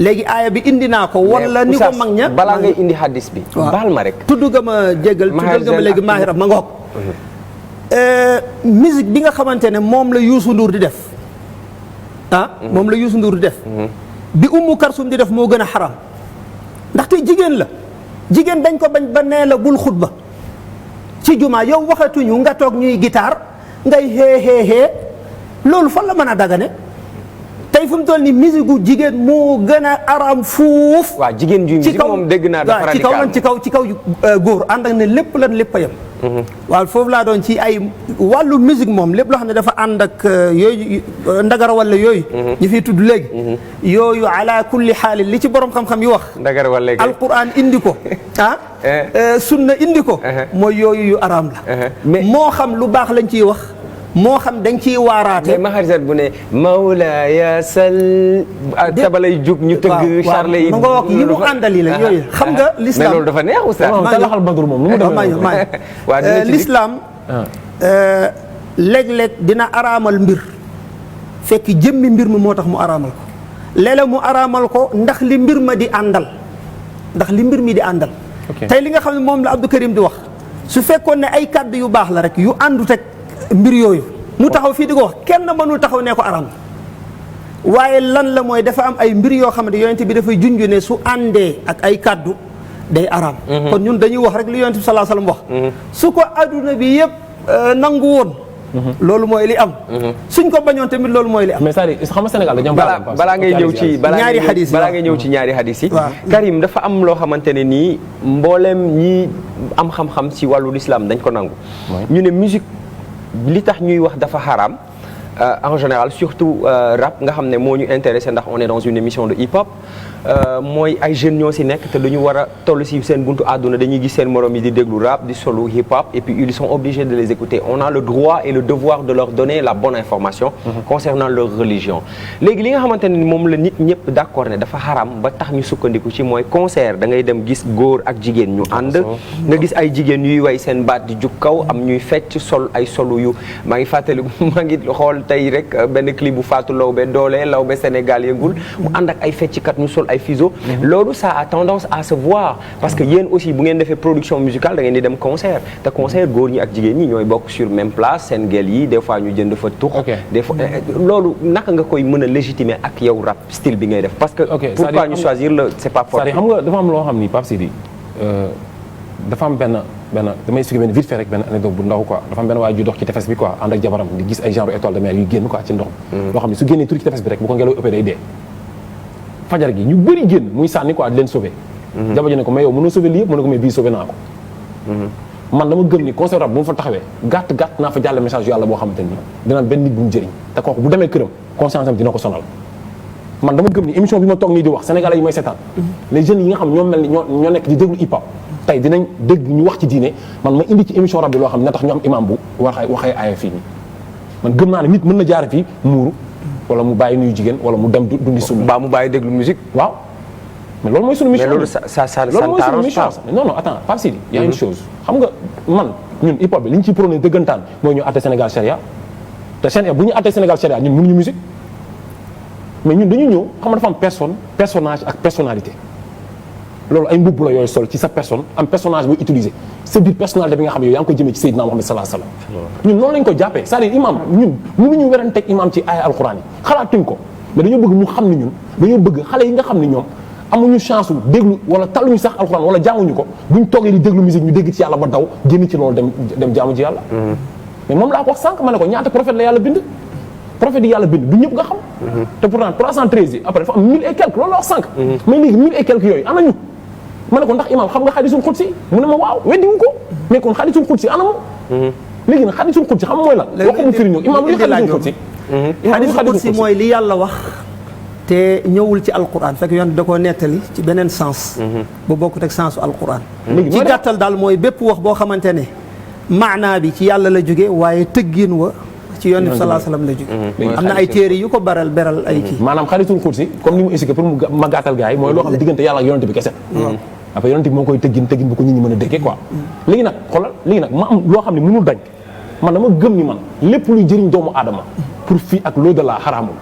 léegi aaya bi indi naa ko wala ni ko mag ña balaa ngay indi hadis bi baal ma rek tudd nga ma jégal tuddal nga ma léegi maahiram ma ngoog musique bi nga xamante ne moom la Youssou Ndour di def moom la Youssou Ndour di def bi Umu Karsum di def moo gën a xaram ndaxte jigéen la jigéen dañ ko bañ ba nee la bul xutba ci jumaa yow waxatuñu nga toog ñuy guitare ngay xee loolu fan la mën a dagane tey fu mu toll ni musique gu jigéen moo gën a araam fuuf. waaw jigéen ju musique moom dégg naa dafa radical ci kaw góor ànd ak ne lépp lan lépp a yem. waaw foofu laa doon ci ay wàllu musique moom lépp loo xam ne dafa ànd ak yooyu ndagara wala yooyu. ñu fiy tudd léegi. yooyu ala kulli xaalin li ci borom xam-xam yi wax. ndagara wala léegi alquran indi ko sunna indi ko. mooy yooyu yu araam la. moo xam lu baax lañ ciy wax. moo xam dañ ciy waaraate. mais Maharzat bu ne Mawlaaya sal. tabalay jug ñu tëgg. charle yi ma nga wax yi mu àndali la yooyu xam nga. l'islam mais loolu dafa neex oustaz. talaxal badru moom nu mu demee l'islam léeg-léeg dina araamal mbir fekk jëmmi mbir mi moo tax mu araamal ko léeg-léeg mu araamal ko ndax li mbir ma di àndal ndax li mbir mi di àndal. tey li nga xam ne moom la Abdou Karim di wax su fekkoon ne ay kàddu yu baax la rek yu àndut ak mbir yooyu mu taxaw fii di ko wax kenn mënul taxaw ne ko araam waaye lan la mooy dafa am ay mbir yoo xam ne yonent bi dafay junj ne su àndee ak ay kàddu day araam. kon ñun dañuy wax rek li yonent bi sallallahu alayhi wasallam wax. su ko adduna bi yëpp nangu woon. loolu mooy li am. suñ ko bañoon tamit loolu mooy li am. mais c'est-à-dire xam nga Sénégal dañoo am. balaa ngay ñëw ci ñaari hadis balaa ngay ñëw ci ñaari hadis yi. Karim dafa am loo xamante ne nii mboolem ñi am xam-xam ci wàllu l'islam dañ ko nangu. ñu ne musique li tax ñuy wax dafa xaraam en général surtout rap nga xam ne moo ñu intéressé ndax on est dans une émission de hip-hop mooy ay jeunes ñoo ci nekk te dañu war a toll ci seen buntu àdduna dañuy gis seen morom yi di déglu rap di solo hip-hop et puis ils sont obligés de les écouter on a le droit et le devoir de leur donner la bonne information concernant leur religion léegi li nga xamante ne moom la nit ñëpp d'accord ne dafa xaraam ba tax ñu sukkandiku ci mooy concert da ngay dem gis góor ak jigéen ñu ànd nga gis ay jigéen yuy way seen baat di jug kaw am ñuy fecc sol ay solu yu maa ngi fàttali maa ngi xool tey rek benn clip bu Fatou Lawbe doole Lawbe Sénégal yëngul mu ànd ak ay fecckat ñu sol ay fiso loolu ça a tendance à se voir parce que yéen aussi bu ngeen defee production musicale da ngeen di dem concert te concert góor ñi ak jigéen ñi ñooy bokk sur même place seen gel yi des fois ñu jënd fa tux des fois loolu naka nga koy mën a légitimer ak yow rap style bi ngay def parce que pourquoi ñu choisir le c'est pas fort xam nga dafa am loo xam ni Pape Sidi dafa am benn damay expliquer benn vite fait rek benn anecdote bu ndaw quoi dafa am benn waaye ju dox ci tefes bi quoi ànd ak jabaram di gis ay genre étoile de mer yu génn quoi ci ndox loo xam ne su génnee tuuti ci tefes bi rek bu ko ngelaw ëppee day dee fajar gi ñu bëri génn muy sànni quoi di leen sauver jabar ji ne ko mais yow mënoo sauver lii yëpp mu ne ko mais bii sauver naa ko man dama gëm ni concert rap bu ma fa taxawee gàtt naa fa jàll message yu yàlla boo xamante ni dina benn nit bu mu jëriñ te kooku bu demee këram conscience am dina ko sonal man dama gëm ni émission bi ma toog nii di wax sénégalais yi may seetaan les jeunes yi nga xam ñoo mel ni ñoo nekk di déglu hip hop tey dinañ dégg ñu wax ci diine man ma indi ci émission rap bi loo xam ne na tax ñu am imam bu waxee aaya fii nii man gëm naa ne nit mën na jaare fii muuru wala mu bàyyi nuyu jigéen wala mu dem dundi sunna ba mu bàyyi déglu musique waaw mais loolu mooy sunu mission mais loolu ça loolu mooy sunu mission non attends Pape Sidi y a une chose xam nga man ñun hip hop bi li ñu ciy prôné dëggantaan mooy ñu àtte Sénégal charia te charia bu ñu àtte Sénégal charia ñun mënuñu musique mais ñun dañu ñëw xam nga dafa am personnage ak personnalité loolu ay mbubb la yooyu sol ci sa personne am personnage booy utiliser sa biir personnalité bi nga xam ne yow yaa ngi koy jëmee ci Seydina Muhammad sallallahu alayhi wasallam ñun noonu lañ ko jàppee c'est-à-dire imam ñun mënuñu weranteeg imam ci ay alxuraan yi xalaatuñ ko mais dañoo bëgg mu xam ne ñun dañoo bëgg xale yi nga xam ne ñoom amuñu chance u déglu wala taluñu sax alxuraan wala jànguñu ko buñ toogee di déglu musique ñu dégg ci yàlla ba daw génn ci loolu dem jaamu ci yàlla mais moom laa ko wax sànq ma ne ko ñaata prophète la yàlla bind prophète yi yàlla bind du ñëpp nga xam te pourtant 313 yi après dafa am 1000 et quelques loolu la wax sànq mais léegi 1000 et quelques yooyu ana ñu ma ne ko ndax imam xam nga xadisul xudsi mu ne ma waaw weddiwu ko mais kon xadisul xudsi ana mu léegi nag xadisul xudsi xam nga mooy lan waxu mu firi ñëw imam li xadisul xudsi xadisul xudsi mooy li yàlla wax te ñëwul ci alquran fekk yoon da koo nettali ci beneen sens bu bokkut ak sensu alquran ci gàttal daal mooy bépp wax boo xamante ne maanaa bi ci yàlla la jóge waaye tëggin wa ci yoon bi sallallahu alayhi wasallam la jóge am na ay téere yu ko beral ay kii maanaam xadisul xudsi comme ni mu expliqué pour ma gàttal gars yi mooy loo xam ne diggante yàlla ak yonent bi kese après yonent bi moo koy tëggin bu ko nit ñi mën a déggee quoi léegi nag xoolal léegi nag ma am loo xam ne mënul dañ man dama gëm ni man lépp luy jëriñ doomu aadama pour fii ak l'au-delà xaraamul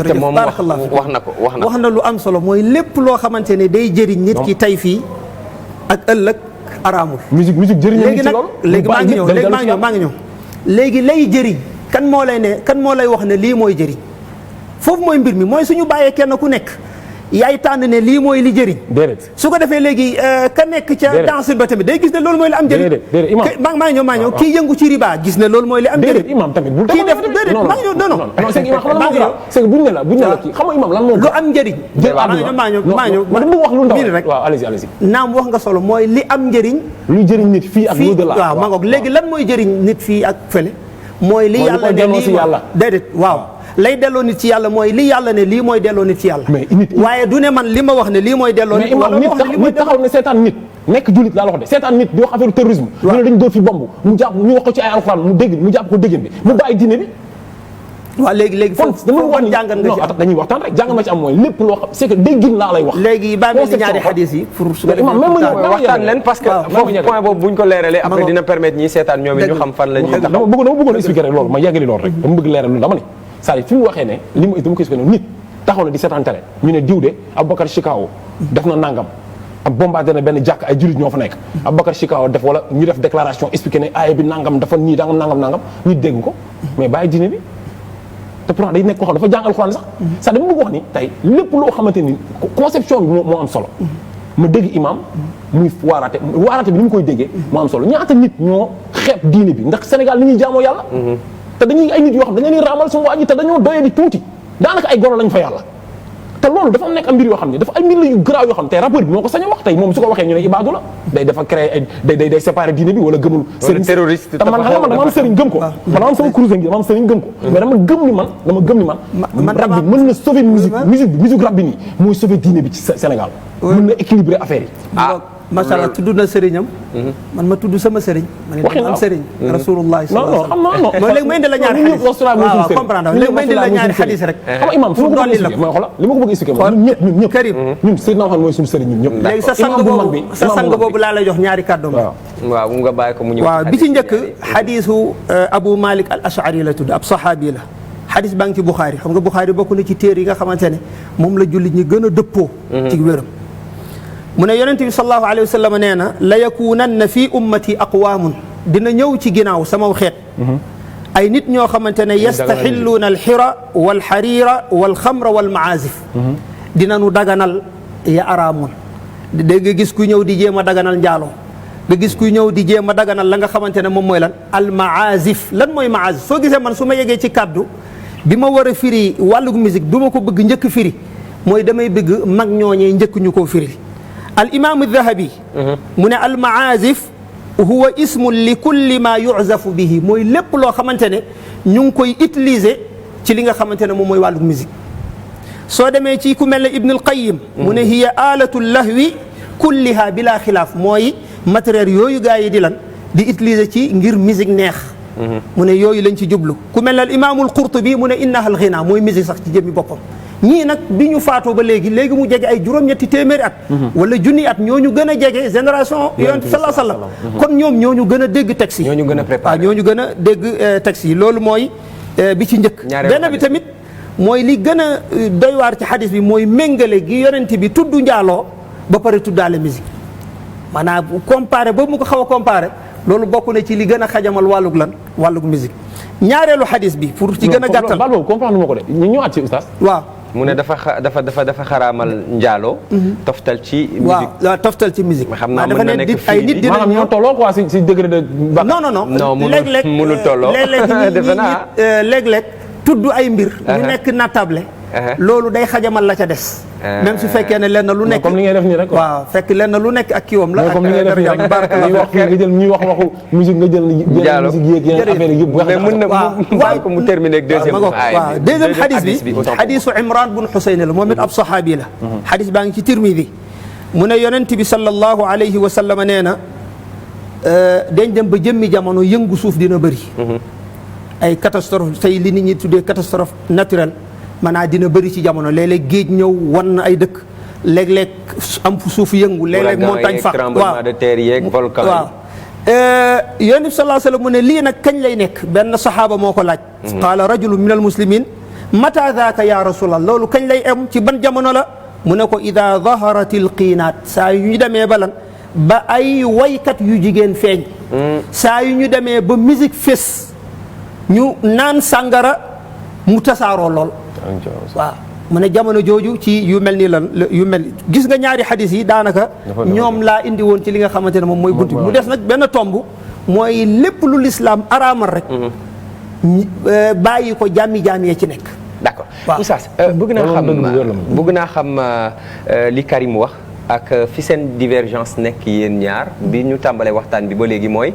te moom wax na lu am solo mooy lépp loo xamante ne day jëriñ nit ki tey fii ak ëllëg araamul. musique jëriñam léegi nag léegi maa ngi ñëw léegi lay jëriñ kan moo lay wax ne lii mooy jëriñ foofu mooy mbir mi mooy suñu bàyyee kenn ku nekk yaay tànn ne lii mooy li jëriñ. su ko defee léegi ka nekk ca danse ba tamit day gis ne loolu mooy li am jëriñ. maa ngi ñëw kii yëngu ci riba gis ne loolu mooy li am jëriñ. imam tamit bu kii def déedéet maa ngi ñëw non c'est que buñ ne la kii xam nga imam lan moo lu am njëriñ. maa ngi ñëw rek waaw allez-y naam wax nga solo mooy li am njëriñ. lu jëriñ nit fii ak au-delà. waaw maa ngoog léegi lan mooy jëriñ nit fii ak fële. mooy li yàlla ne lii déedéet waaw lay delloo nit ci yàlla mooy li yàlla ne lii mooy delloo nit ci yàlla. waaye du ne man li ma wax ne lii mooy delloo nit. wala nit taxaw ne seetaan nit nekk jullit laa la wax de seetaan nit di wax affaire terrorisme. ñu ne dañu dóor fi bomb mu jàpp ñu wax ko ci ay alxuraan mu jàpp ko déggin bi mu bàyyi diine bi. waaw léegi foofu wan jàngan nga ci am dañuy waxtaan rek jàngan ma ci am mooy lépp loo xam c'est que déggin laa lay wax. léegi bàyyi mel ni ñaari xadis yi pour su waxtaan leen parce que foofu point boobu bu ñu ko leeralee après dina permettre ñi seetaan ñoom ñu xam fan la ñuy taxaw. dama bëggoon expliquer rek loolu ma yeggali loolu rek dama bëgg leeral loolu dama ne c'est-à-dire fi mu waxee ne li mu dama ko expliquer nit taxaw na di seetaan télé ñu ne diw de Aboubacar Chicago def na nangam am bombardé na benn jàkk ay jullit ñoo fa nekk Aboubacar Chicago def wala ñu def déclaration expliquer ne aaya bi nangam dafa nii nangam ñu dégg ko mais bàyyi diine bi te pourtant day nekk koo xam dafa jàng alxuraan sax ça dama bëgg wax ni tey lépp loo xamante ni conception bi moo am solo ma dégg imam muy waaraate bi ni mu koy déggee moo am solo ñaata nit ñoo xeeb diine bi ndax Sénégal ni ñuy jaamoo yàlla te dañuy ay nit yoo xam dañu leen raamal suñu waa ji te dañoo doyee di tuuti daanaka ay goro lañ fa yàlla te loolu dafa nekk am mbir yoo xam ne dafa ay mbir la yu garaaw yoo xam ne tey rappeur bi moo ko sañ a wax tey moom su ko waxee ñu ne ibaadu la day dafa créé day séparé diine bi wala gëmul sëriñ terroriste te man dama am sëriñ gëm ko man dama am sama cruise ngi dama am sëriñ gëm ko mais dama gëm ni man rap bi mën na sauver musique rap bi nii mooy sauver diine bi ci Sénégal mën na équilibrer affaire yi macha allah tudd na sëriñam man ma tudd sama sëriñ man am sëriñ rasulullah sallallahu alayhi wa sallam léegi may indi la ñaari xadis waaw comprendre léegi may indi la ñaari xadis rek xam nga imam fu ma ko bëgg expliquer mooy xoolal li ma ko bëgg expliquer mooy ñun ñëpp Karim ñun Seydina Muhammad mooy suñu sëriñ ñun ñëpp léegi sa sang boobu laa lay jox ñaari kàddoom waaw nga bàyyi ko mu ñëw waaw bi ci njëkk xadisu Abu Malik al Ash'ari la tudd ab saxaabi la xadis baa ngi ci Buxaari xam nga Buxaari bokk na ci téere yi nga xamante ne moom la jullit ñi gën a dëppoo ci wéram mu ne yonent bi sallallahu alayhi wa sallam nee na la yakunanna fi ummati aqwaamun dina ñëw ci ginnaaw sama xeet ay nit ñoo xamante ne yastaxilluuna alxira walxariira walxamra walmaazif dina nu daganal ya araamoon dégg nga gis ku ñëw di jéem a daganal njaaloo nga gis kuy ñëw di jéem a daganal la nga xamante ne moom mooy lan almaazif lan mooy maazif soo gisee man su ma yeggee ci kàddu bi ma war a firi wàllug musique du ma ko bëgg njëkk firi mooy damay bëgg mag ñooñee njëkk ñu koo firi al imaamu Dahabi mu ne al maazif huwa ismun li kulli ma yuzafu bihi mooy lépp loo xamante ne ñu ngi koy utiliser ci li nga xamante ne moom mooy wàllu musique soo demee ci ku mel ne Ibn al Qayyim mu ne hiya alatu lahwi kulliha bila xilaaf mooy matériel yooyu gars yi di lan di utiliser ci ngir musique neex mu ne yooyu lañ ci jublu ku mel ne al imaamul Qurtubi mu ne innaha al ghina mooy musique sax ci jëmmi boppam ñii nag bi ñu faatoo ba léegi mu jege ay juróom-ñetti téeméeri at wala junni at ñooñu gën a jege génération yonent bi sallallahu alayhi wa sallam kon ñoom ñooñu gën a dégg texte yi ñooñu gën a préparé waaw ñooñu gën a dégg texte yi loolu mooy bi ci njëkk benn bi tamit mooy li gën a doy waar ci xadis bi mooy méngale gi yonent bi tudd njaaloo ba pare tuddaale musique maanaam comparé boobu mu ko xaw a comparé loolu bokk na ci li gën a xajamal wàllug musique ñaareelu xadis bi pour ci gën a gàttal bal boobu comprendre ma ko de ñu ñëwaat ci oustaz waaw mu ne dafa xaraamal njaaloo toftal ci musique waaw toftal ci musique xam naa mën na nekk ay nit dina ñoo tolloo quoi si degré de non léeg-léeg mënul tolloo léeg-léeg tudd ay mbir ñu nekk nattable loolu day xajamal la ca des même su fekkee ne lenn lu nekk comme li ngay def nii rek waaw fekk lenn lu nekk ak kiwam la comme li ngay def nii rek ñuy wax nga jël ñuy wax waxu musique nga jël musique yeeg yeneen affaire yi yëpp mais mën na bàyyi ko mu terminer ak deuxième xadis bi xadisu Imran bun Xusayn la moom it ab saxaabi la xadis baa ngi ci Tirmidi mu ne yonent bi sallallahu alayhi wa sallam nee na dañ dem ba jëmmi jamono yëngu suuf dina bëri ay catastrophe tey li nit ñi tuddee catastrophe naturelle maanaam dina bëri ci jamono léeg-léeg géej ñëw wan na ay dëkk léeg-léeg am fu suuf yëngu léeg-léeg montagne fa tremblement de terre yeeg volcan waaw yonent bi sallallahu alayhi wa sallam mu ne lii nag kañ lay nekk benn saxaaba moo ko laaj qaala rajulun min al muslimin mata daaka ya rasulallah loolu kañ lay am ci ban jamono la mu ne ko ida daharatil qiinaat saa yu ñu demee ba lan ba ay waykat yu jigéen feeñ saa yu ñu demee ba musique fés ñu naan sàngara mu tasaaroo lool waaw mu ne jamono jooju ci yu mel ni lan yu mel gis nga ñaari xadis yi daanaka ñoom laa indi woon ci li nga xamante ne moom mooy bunt bi mu des nag benn tomb mooy lépp lu lislaam araamal rek bàyyi ko jaami yee ci nekk. d'accord Oustaz bëgg naa xam li Karim wax ak fi seen divergence nekk yéen ñaar bi ñu tàmbalee waxtaan bi ba léegi mooy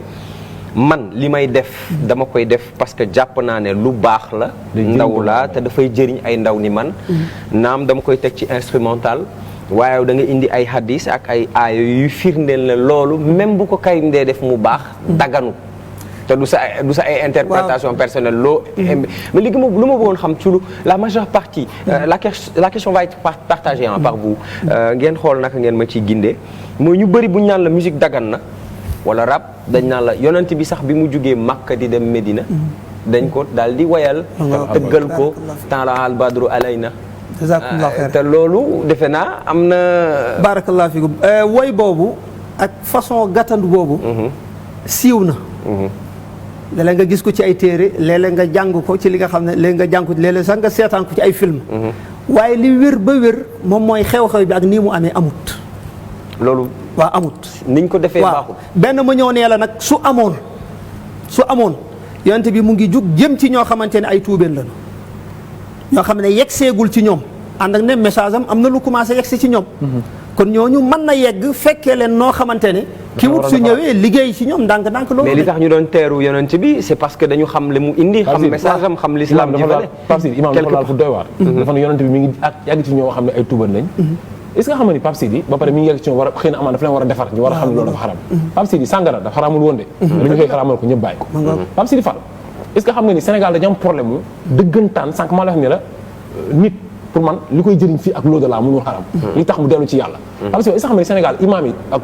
man li may def dama koy def parce que jàpp naa ne lu baax la ndaw la te dafay jëriñ ay ndaw ni man naam dama koy teg ci instrumental waaye da nga indi ay hadis ak ay aaya yu firndeel ne loolu même bu ko Karim dee def mu baax daganu te du sa ay interprétation personnelle loo mais léegi lu ma bëggoon xam ci lu la majeure partie la question va être partagée par vous ngeen xool naka ngeen ma ciy gindee mooy ñu bëri bu ñu naan la musique dagan na wala rap dañ naan la yonent bi sax bi mu jugee Makka di dem Medina dañ ko daal di wayal tëggal ko taala al badru alayna jazakumullahu xeer te loolu defe naa am na barakallahu fikum woy boobu ak façon gàttandu boobu siiw na léeg-léeg nga gis ko ci ay téere léeg-léeg nga jàng ko ci li nga xam ne léeg nga jàng ko léeg-léeg sax nga seetaan ko ci ay film waaye li wér ba wér moom mooy xew-xew bi ak nii mu amee amut loolu waaw amut niñ ko defee baaxul benn ma ñëw nee la nag su amoon yonent bi mu ngi jug jëm ci ñoo xamante ne ay tuubeen lañu ñoo xam ne yegg seegul ci ñoom ànd ak ne message am na lu commencé yegg si ci ñoom kon ñooñu mën na yegg fekkee leen noo xamante ne ki wut su ñëwee liggéey ci ñoom ndànk loolu mais li tax ñu doon teeru yonent bi c'est parce que dañu xam li mu indi xam message am xam l'islam Pape Sidi imam dafa laal fu doy waar dafa ne yonent bi mi ngi yàgg ci ñoo xam ne ay tuubeen lañ est-ce que xam nga ni Pape Sidi ba pare mi ngi yegg ci ñoom war a xëy na amaan dafa leen war a defar ñu war a xam ne loolu dafa xaram Pape Sidi sàngara dafa xaramul woon de lu ñu koy xaramal ko ñëpp bàyyi ko Pape Sidi Fall est-ce que xam nga ni Sénégal dañu am problème mu dëggantaan sànq maa la wax ne la nit pour man li koy jëriñ fii ak l'au-delà mënul xaram li tax mu dellu ci yàlla parce que est-ce que xam nga ni Sénégal imam yi ak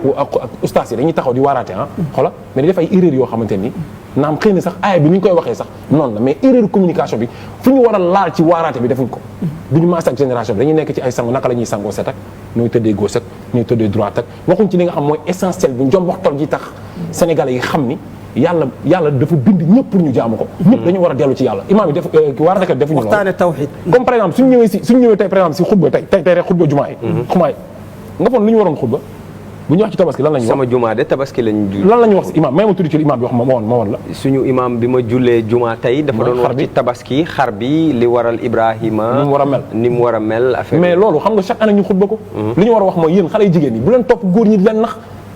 ustaas yi dañuy taxaw di waaraate xoola mais di def ay erreur yoo xamante ni naam xëy na sax aaya bi ni ñu koy waxee sax noonu la mais erreur communication bi fu ñu war a laal ci waaraate bi defuñ ko bu ñu maas ak génération bi dañuy nekk ci ay sango naka la ñuy sangoo set ak ñooy tëddee gauche ak ñooy tëddee droite ak waxuñ ci li nga xam mooy essentiel bi njom waxtoon ji tax Sénégalais yi xam ni yàlla dafa bind ñëpp pour ñu jaamu ko ñëpp dañu war a dellu ci yàlla imaam yi def war a defuñu loolu waxtaane tawhid comme par exemple suñu ñëwee tey par exemple si xutba tey rek xutba jumaa yi xumaay nga foon lu ñu waroon xutba bu ñu wax ci tabaski lan la ñu wax sama jumaa de tabaski lañu ju lan la ñu wax si imaam may ma tuddi ci imaam bi wax ma woon la suñu imaam bi ma jullee jumaa tey dafa doon wax ci tabaski xar bi li waral Ibrahima ni mu war a mel affaire mais loolu xam nga chaque année ñu xutba ko li ñu war a wax mooy yéen xale yu jigéen ñi bu leen topp góor ñi di leen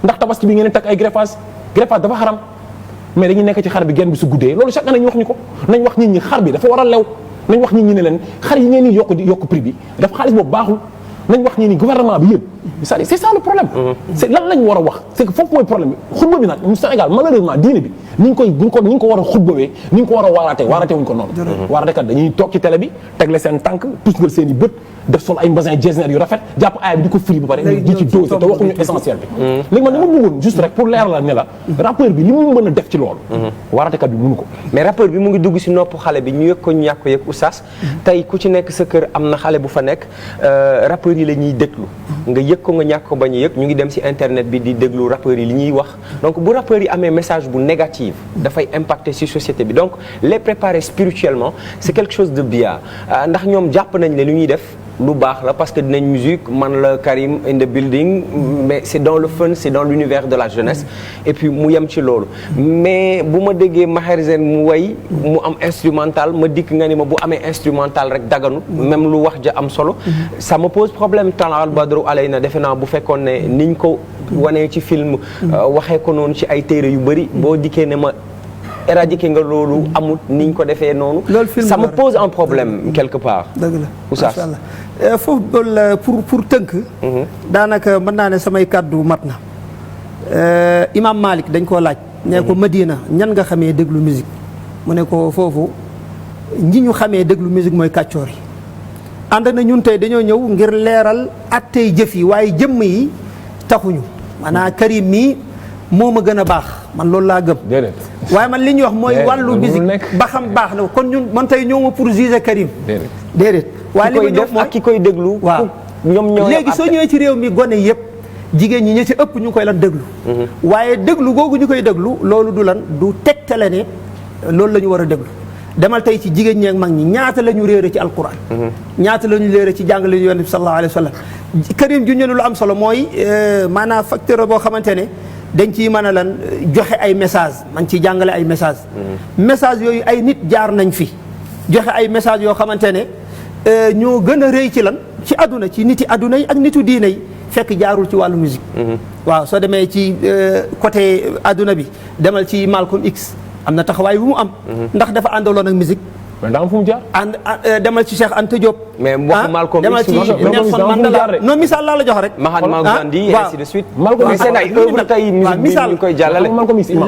ndax tabaski bi ngeen takk ay greffage dafa xaram mais dañuy nekk ci xar bi genn bi su guddee loolu chaque année ñu wax ñu ko nañ wax nit ñi xar bi dafa war a lew nañ wax nit ñi ne leen xar yi ngeen di yokk prix bi dafa xaalis boobu baaxul nañ wax ñi ni gouvernement bi yëpp c'est-à-dire c'est ça le problème c'est lan lañ war a wax c'est que foofu mooy problème bi xutba bi nag Sénégal malheureusement diine bi ni ñu ko war a xutbawee ni ñu ko war a waaraatee wuñ ko noonu waaraatekat dañuy toog ci télé bi tegle seen tànk tusngal seen i bët def sol ay mbasin jesner yu rafet jàpp aaya bi di ko firi ba pare di ci dosé te waxuñu essentiel bi léegi man dama bëggoon juste rek pour leer la ne la rappeur bi li mu mën a def ci loolu waaraatekat bi mënu ko mais rappeur bi mu ngi dugg si nopp xale bi ñu yëg ko ñu ñàkk ko yëg oustaz tey ku ci nekk sa kër am na xale bu fa nekk rappeur yi la ñuy déglu nga yëg ko nga ñàkk ko bañ a yëg ñu ngi dem si internet bi di déglu rappeur yi li ñuy wax donc bu rappeur yi amee message bu négatif dafay impacter si société bi donc les préparer spirituellement c'est quelque chose de bien ndax ñoom jàpp nañ ne lu ñuy def lu baax la parce que dinañ musique man la Karim in the building mais c'est dans le fun c'est dans l'univers de la jeunesse et puis mu yem ci loolu mais bu ma déggee Maher Zain mu way mu am instrumental ma dikk nga ni ma bu amee instrumental rek daganu même lu wax ja am solo ça me pose problème Talal al Badru alayna defe naa bu fekkoon ne niñ ko wanee ci film waxee ko noonu ci ay téere yu bëri boo dikkee ne ma éradiquer nga loolu amul niñ ko defee noonu ça me pose un problème quelque part dëgg la Oustaz macha allah foofu pour tënk daanaka mën naa ne samay kàddu mat na Imam Malik dañ koo laaj ne ko Madina ñan nga xamee déglu musique mu ne ko foofu ñi ñu xamee déglu musique mooy kàccoor yi ànd na ñun tey dañoo ñëw ngir leeral attey jëf yi waaye jëmm yi taxuñu maanaam Karim mii moo ma gën a baax man loolu laa gëm waaye man li ñuy wax mooy wàllu musique ba xam baax na kon ñun man tey ñëw ma pour juger Karim déedéet waaye li ma ñëw mooy ki koy déglu waaw ñoom ñoo léegi soo ñëwee ci réew mi gone yëpp jigéen ñi ñi ci ëpp ñu ngi koy lan déglu waaye déglu googu ñu koy déglu loolu du lan du tegtale ne loolu la ñu war a déglu demal tey ci jigéen ñi ak mag ñi ñaata la ñu réere ci alquran ñaata la ñu réere ci jàngale ñu yonent bi sallallahu alayhi wa sallam Karim ju ñu lu am solo mooy maanaam facteur boo xamante ne dañ ciy mën a lan joxe ay message man ciy jàngale ay message message yooyu ay nit jaar nañ fi joxe ay message yoo xamante ne ñoo gën a rëy ci lan ci àdduna ci niti àdduna yi ak nitu diine yi fekk jaarul ci wàllu musique waaw soo demee ci côté àdduna bi demal ci Malcolm X am na taxawaay bu mu am ndax dafa àndaloon ak musique mais daa am fu mu jaar. demal ci Cheikh Anta Diop. mais waxu Malcolm demal ci Nelson Mandela non misaal laa la jox rek. Mahatma Gandhi et ainsi de suite. Malcolm seen ay œuvre tey musique bi ñu koy jàllale.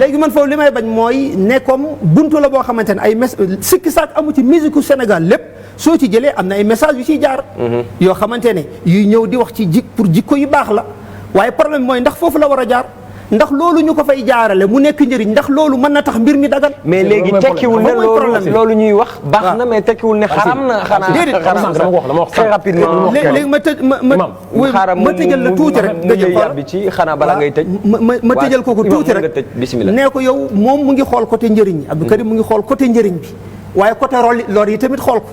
léegi man foofu li may bañ mooy ne comme buntu la boo xamante ne ay sikki saak amu ci musique u Sénégal lépp soo ci jëlee am na ay message yu ciy jaar. yoo xamante ne yuy ñëw di wax ci pour jikko yu baax la waaye problème mooy ndax foofu la war a jaar. ndax loolu ñu ko fay jaarale mu nekk njëriñ ndax loolu mën na tax mbir mi dagan. mais léegi tekkiwul ne loolu ñuy wax. baax na mais tekkiwul ne xaram na. xanaa déedéet dama wax très rapidement. léegi ma tëj ma tëjal la tuuti rek. nga jël yàbbi ci xanaa bala ngay tëj. ma tëjal ko tuuti rek. bismillah nee ko yow moom mu ngi xool côté njëriñ Abdou Karim mu ngi xool côté njëriñ bi waaye côté lor yi tamit xool ko.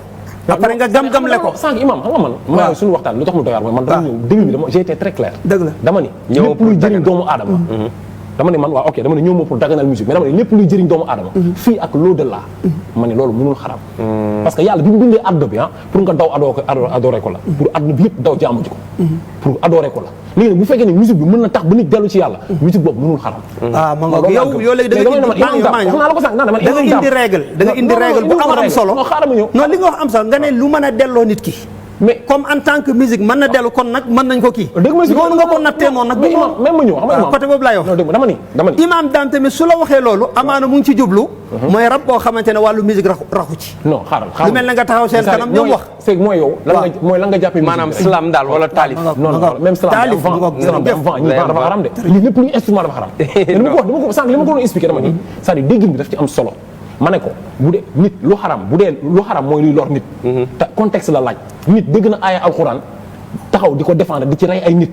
après nga gam-gam le ko sànq imam xam nga man ma suñu waxtaan lu tax mu doy waar mooy man dama ñëw début bi j'ai été très clair dëgg la dama ni lépp luy jëriñ doomu aadama dama ne man waaw ok dama ne ñëw ma pour daganal musique mais dama ne lépp luy jëriñ doomu aadama fii ak l'au-delà ma ne loolu mënul xaram parce que yàlla bi mu bindee àdduna bi pour nga daw adoré ko la pour àdduna bi yëpp daw jaamu ji ko pour adoré ko la léegi nag bu fekkee ne musique bi mën na tax ba nit dellu ci yàlla musique boobu mënul xaram ma nga yow léegi da nga indi règle bu am solo non li nga wax am solo nga ne lu mën a delloo nit ki mais comme en tant que musique mën na dellu kon nag mën nañ ko kii noonu nga ko nattee noonu nag même ma ñëw xam nga côté boobu laay wax dama ni imam daan tamit su la waxee loolu amaana mu ngi ci jublu mooy rab boo xamante ne wàllu musique raxu ci non xaaral lu mel na nga taxaw seen kanam ñoom wax c'est mooy yow lan nga jàppee maanaam slam daal wala taalif non même slam bi am vent ñi vent dafa xaram de lii lépp luy instrument dafa xaram dama ko wax sànq li ma ko doon expliqué dama ni c'est-à-dire déggin bi daf ci am solo ma ne ko bu dee nit lu xaram mooy luy lor nit te contexte la laaj nit dégg na aaya alxuraan taxaw di ko défendre di ci rey ay nit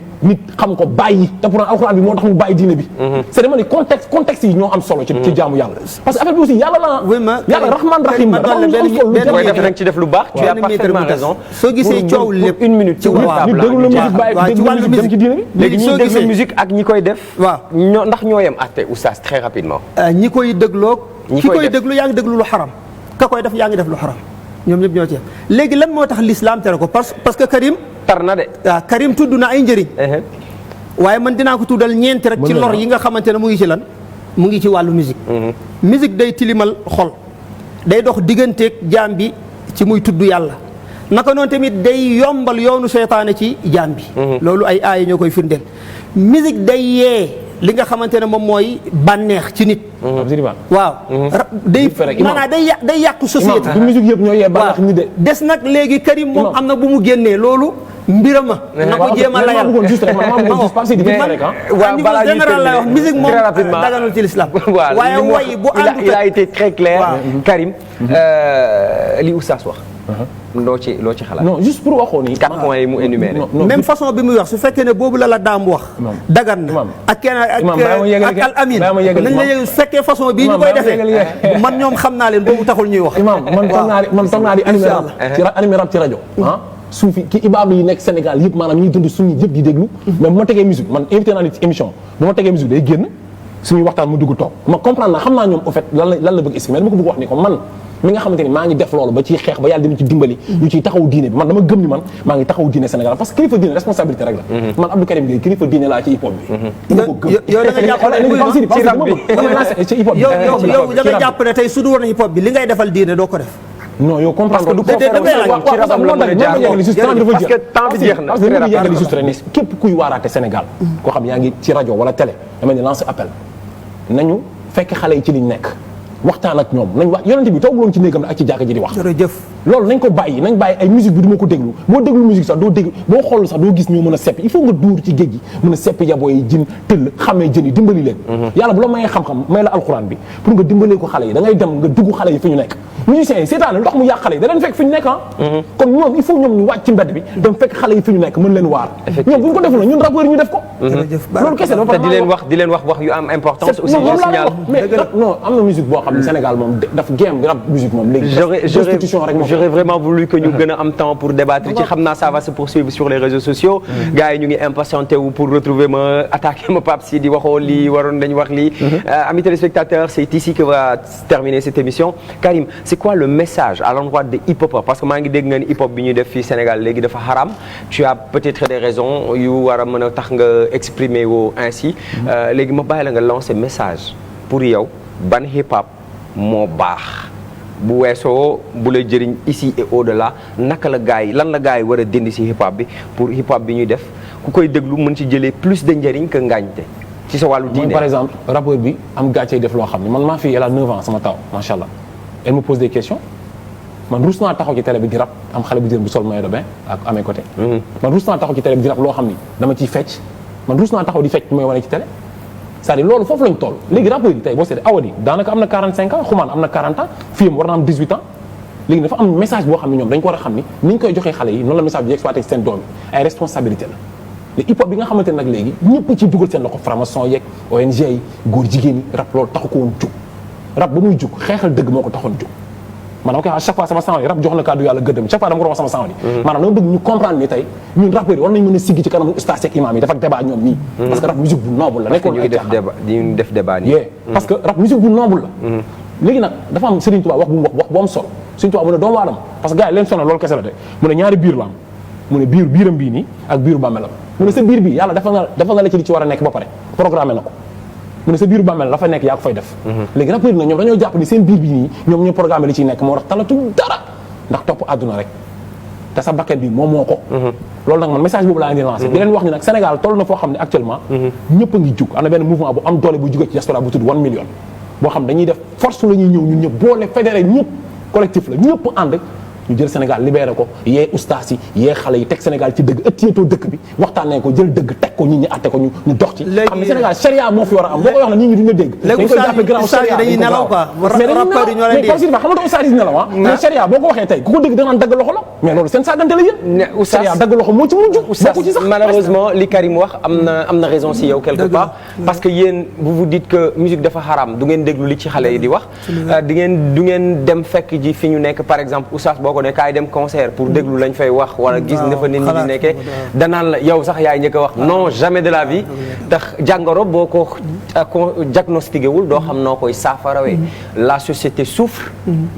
xam ko bàyyi te pourtant alxuraan bi moo tax mu bàyyi diine bi c'est dama ni contexte yi ñoo am solo ci jaamu yàlla parce que affaire bi aussi yàlla rahman rahim la koy def rek ci def lu baax tu as parfaitement raison soo gisee coow lépp une minute ci déglu la musique bàyyi déglu musique dem ci diine bi léegi ñi déglu musique ak ñi koy def waaw ndax ñoo yem atte oustaz très rapidement ñi koy dégloo ki koy déglu yaa ngi déglu lu xaram ka koy def yaa ngi def lu xaram ñoom ñëpp ñoo ci yem léegi lan moo tax l'islam tere ko parce que Karim tar na de waaw Karim tudd na ay njëriñ waaye man dinaa ko tuddal ñeenti rek ci lor yi nga xamante ne mu ngi ci lan mu ngi ci wàllu musique musique day tilimal xol day dox digganteeg jaam bi ci muy tudd yàlla naka noonu tamit day yombal yoonu seytaane ci jaam bi loolu ay aaya ñoo koy firndeel musique day yee li nga xamante ne moom mooy bànneex ci nit waaw day maanaam day yàqu société du musique yëpp ñoo yee bànneex ñi de des nag léegi Karim moom am na bu mu génnee loolu mbirama na ko jéem a layal waaw balaa ñuy général lay wax musique moom daganul ci l'islam waaye way bu ànd il a été très clair Karim li oustaz wax loo ci xalaat non juste pour waxoon ni 4 points yi mu énuméré même façon bi muy wax su fekkee ne boobu la daam wax dagan na ak kenn ak al amin nañ la yëg su fekkee façon bii ñu koy defee man ñoom xam naa leen boobu taxul ñuy wax imam man toog naa di animé rap ci rajo suufi ki ibaadu yi nekk Sénégal yëpp maanaam ñuy dund suñu yëpp di déglu mais bu ma tegee musique man invité naa nit ci émission bu ma tegee musique day génn suñuy waxtaan mu dugg toog ma comprendre naa xam naa ñoom au fait lan la bëgg expliquer mais dama ko bëgg wax ni ko man mi nga xamante ni maa ngi def loolu ba ciy xeex ba yàlla dina ci dimbali ñu ciy taxaw diine bi man dama gëm ni man maa ngi taxaw diine Sénégal parce que kilifa diine responsabilité rek la man Abdou Karim Gueye kilifa diine laa ci hip hop bi dama ko gëm yow da nga jàpp ne tey su du woon hip hop bi li ngay defal diine doo ko def non yow comprendre parce que temps bi jeex na parce que li yeggali juste rek képp kuy waaraate Sénégal koo xam yaa ngi ci rajo wala télé dama ne lancer appel nañu fekk xale yi ci liñ nekk waxtaan ak ñoom nañ wax yonente bi toogloon ci néegam ne ak ci jàkka ji di wax jërëjëf loolu nañ ko bàyyi nañ bàyyi ay musique bi du ma ko déglu boo déglu musique sax doo déglu boo xool sax doo gis ñoo mën a seppi il faut nga duur ci géej gi mën a seppi yaboo yi jën tëll xamee jën yi dimbali leen yàlla bu la mayee xam-xam may la alxuraan bi pour nga dimbalee ko xale yi da ngay dem nga dugg xale yi fi ñu nekk musiciens yi seetaan ndox mu yàq xale yi da leen fekk fi ñu nekk kon ñoom il faut ñoom ñu wàcc ci mbedd bi dem fekk xale yi fi ñu nekk mën leen waar ñoom bu ñu ko deful ñun rappeurs yi ñu def ko loolu kese te di leen wax yu am importance aussi je signale mais non am na musique boo xam ne Sénégal moom daf game rap musique moom léegi j'aurais vraiment voulu que ñu gën a am temps pour débattre ci xam naa ça va se poursuivre sur les réseaux sociaux gars yi ñu ngi impatienté wu pour retrouver ma attaquer ma Pape Sidi waxoo lii waroon dañu wax lii amis téléspectateurs c'est ici que va terminer cette émission Karim c'est quoi le message à l'endroit des hip-hopeurs parce que maa ngi dégg nga ni hip-hop bi ñuy def fii Sénégal léegi dafa haram tu as peut-être des raisons yu war a mën a tax nga exprimer woo ainsi léegi ma bàyyi la nga lancer message pour yow ban hip-hop moo baax bu weesoo bu lay jëriñ ici et au-delà naka la gars yi lan la gars yi war a dindi ci hip-hop bi pour hip-hop bi ñuy def ku koy déglu mën ci jëlee plus de njëriñ que ngaañte ci sa wàllu diine par exemple rappeur bi am gàccee def loo xam ne man maa fi elle a 9 ans sama taw macha allah elle me pose des questions man rus naa taxaw ci télé bi di rap am xale bu jigéen bu sol maillot de bain ak à mes côtés man rus naa taxaw ci télé bi di rap loo xam ni dama ciy fecc man rus naa taxaw di fecc may wane ci télé c'est-à-dire loolu foofu lañ toll léegi rappeur yi tey boo seetee Awadi daanaka am na 45 ans Xumaan am na 40 ans Fiyam war na am 18 ans léegi dafa am message boo xam ne ñoom dañ ko war a xam ni ni ñu koy joxee xale yi noonu la message bi exploité seen doom yi ay responsabilité la le hip hop bi nga xamante ne nag léegi ñëpp ci dugal seen loxo franc-maçon yeeg ONG yi góor jigéen yi rap loolu taxu ko woon jug rap ba muy jug xeexal dëgg moo ko taxoon jug maanaam à chaque fois sama sang yi rap jox na kàddu yàlla gëddam chaque fois dama ko wax sama sang yi maanaam dama bëgg ñu comprendre ni tey ñun rappeurs yi war nañ mën a siggi ci kanamu ustaas ak imam yi dafa débat ñoom nii parce que rap musique bu noble la nekkoon ay ñu def débat nii parce que rap musique bu noble la léegi nag dafa am Serigne Touba wax bu mu wax bu am solo Serigne Touba mu ne doomu aadama parce que gars yi leen sonal loolu kese la de mu ne ñaari biir la am mu ne biiram bii nii ak biiru bàmmeelam mu ne sa biir bii yàlla dafa na la ci li ci war a nekk ba pare programmé na ko mu ne sa biiru bàmmeel la fa nekk yaa ko fay def léegi rappeurs yi nag ñoom dañoo jàpp ni seen biir bi nii ñoom ñoo programmé li ciy nekk moo tax talatu dara ndax topp àdduna rek te sa bakket bi moom moo ko loolu nag man message boobu laa leen di lancé di leen wax ni nag Sénégal toll na foo xam ne actuellement ñëpp a ngi jug am na benn mouvement bu am doole bu jóge ci diaspora bu tudd 1 million boo xam dañuy def force la ñuy ñëw ñun ñëpp boole fédéré ñëpp collectif la ñëpp ànd ñu jël Sénégal libéré ko yee ustaas yi yee xale yi teg Sénégal ci dëgg ëttiyeetoo dëkk bi waxtaanee ko jël dëgg teg ko nit ñi atte ko ñu dox ci xam ne Sénégal charia moo fi war a am boo koy wax ne nit ñi duñu dégg dañ koy jàppe grand charia dañuy nelaw quoi rappeurs yi ñoo leen di mais xam nga ustaas yi nelaw mais charia boo ko waxee tey ku ko dégg da naan dagg loxo la mais loolu seen saagante la yéen charia dagg loxo moo ci mujj bokku ci sax malheureusement li Karim wax am na raison si yow quelque part parce que yéen vous dites que musique dafa xaram du ngeen déglu li ci xale yi di wax du ngeen dem fekk ji fi ñu nekk par exemple ustaas boo ko ne kaay dem pour déglu lañ fay wax wala gis dafa nit ñi di nekkee danaan la yow sax yaay njëkk a wax non jamais de la vie tax jàngoro boo ko diagnostiqué wul doo xam noo koy saafarawee la société souffre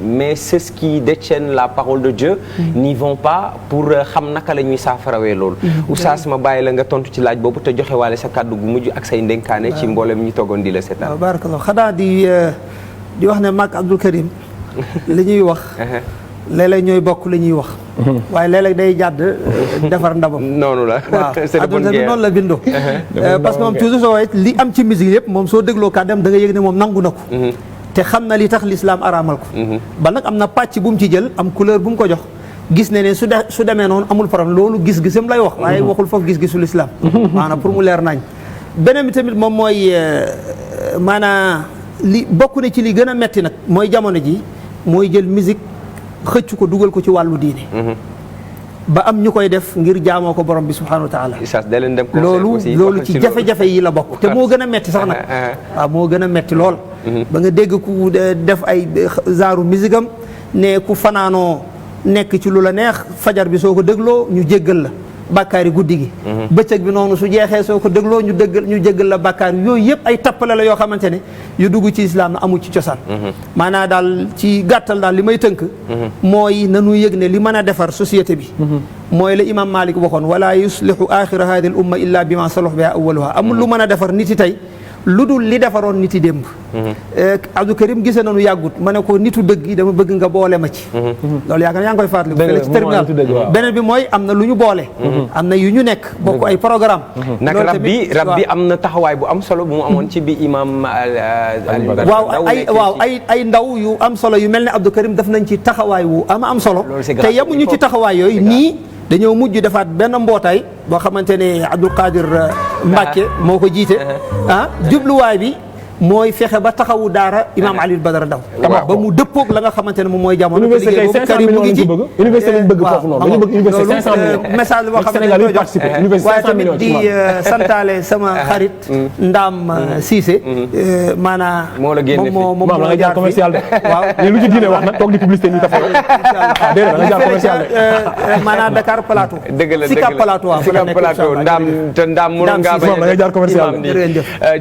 mais ceux qui détiennent la parole de Dieu n'y vont pas pour xam naka la ñuy saafarawee loolu oustaz ma bàyyi la nga tontu ci laaj boobu te joxe waale sa kàddu gu mujj ak say ndénkaane ci mboolem ñi toogoon di la seetaan barakallah xanaa di wax ne mag Abdou Karim li ñuy wax léeg-léeg ñooy bokk li ñuy wax waaye léeg-léeg day jàdd defar ndabam noonu la waaw adduna bi noonu la bindoo parce que moom toujours soo waaye li am ci musique yëpp moom soo dégloo kàddam da nga yëg ne moom nangu na ko te xam na li tax l'islam araamal ko ba nag am na pàcc bu mu ci jël am couleur bu mu ko jox gis ne su demee noonu amul problème loolu gis-gisam lay wax waaye waxul foofu gis-gisu l'islam maanaam pour mu leer nañ beneen bi tamit moom mooy maanaam li bokk na ci li gën a metti nag mooy jamono ji mooy jël musique xëcc ko dugal ko ci wàllu diine ba am ñu koy def ngir jaamoo ko borom bi subhanahu wa taala loolu ci jafe-jafe yi la bokk te moo gën a metti sax nag waaw moo gën a metti lool ba nga dégg ku def ay genre musique am ne ku fanaanoo nekk ci lu la neex fajar bi soo ko dégloo ñu jéggal la bàkkaari guddi gi bëccëg bi noonu su jeexee soo ko dégloo ñu jéggal la bàkkaar yooyu yëpp ay tappale la yoo xamante ne yu dugg ci islam na amul ci cosaan maanaam daal ci gàttal daal li may tënk mooy nanu yëg ne li mën a defar société bi mooy la imam Malik waxoon wala yuslihu axira hadi al umma illa bima salah biha awaluha amul lu mën a defar nit yi tey lu dul li defaroon nit yi démb. Abdou Karim gisee nañu yàggut ma ne ko nitu dëgg yi dama bëgg nga boole ma ci. loolu yaakaar yaa ngi koy fàttali. dëgg la ci terminal beneen bi mooy am na lu ñu boole. am na yu ñu nekk bokk ay programme nag rab bi am na taxawaay bu am solo bu mu amoon ci bi imam ay ndaw yu am solo yu mel ne Abdou Karim def nañ ci taxawaay wu am solo te yemuñu ci taxawaay yooyu nii dañoo mujj defaat benn mbootaay boo xamante ne Abdou Qadir Mbacke moo ko jiite jubluwaay bi mooy fexe ba taxawu daara Imam Alioune Badara Ndao ba mu dëppoog la nga xamante ne moom mooy jamono université boobu Karim mu ngi ci université lañ bëgg foofu noonu dañu bëgg université 500 millions message boo xam ne dañu jox waaye tamit di santaale sama xarit Ndaam Cissé maanaam moo la génne moom la nga jaar commercial de waaw lu ci diine wax nag toog di publicité ni tafa déedéet da nga jaar commercial de maanaam Dakar Plateau dëgg la Sicap Plateau Ndaam mënoon ngaa bañ da nga jaar commercial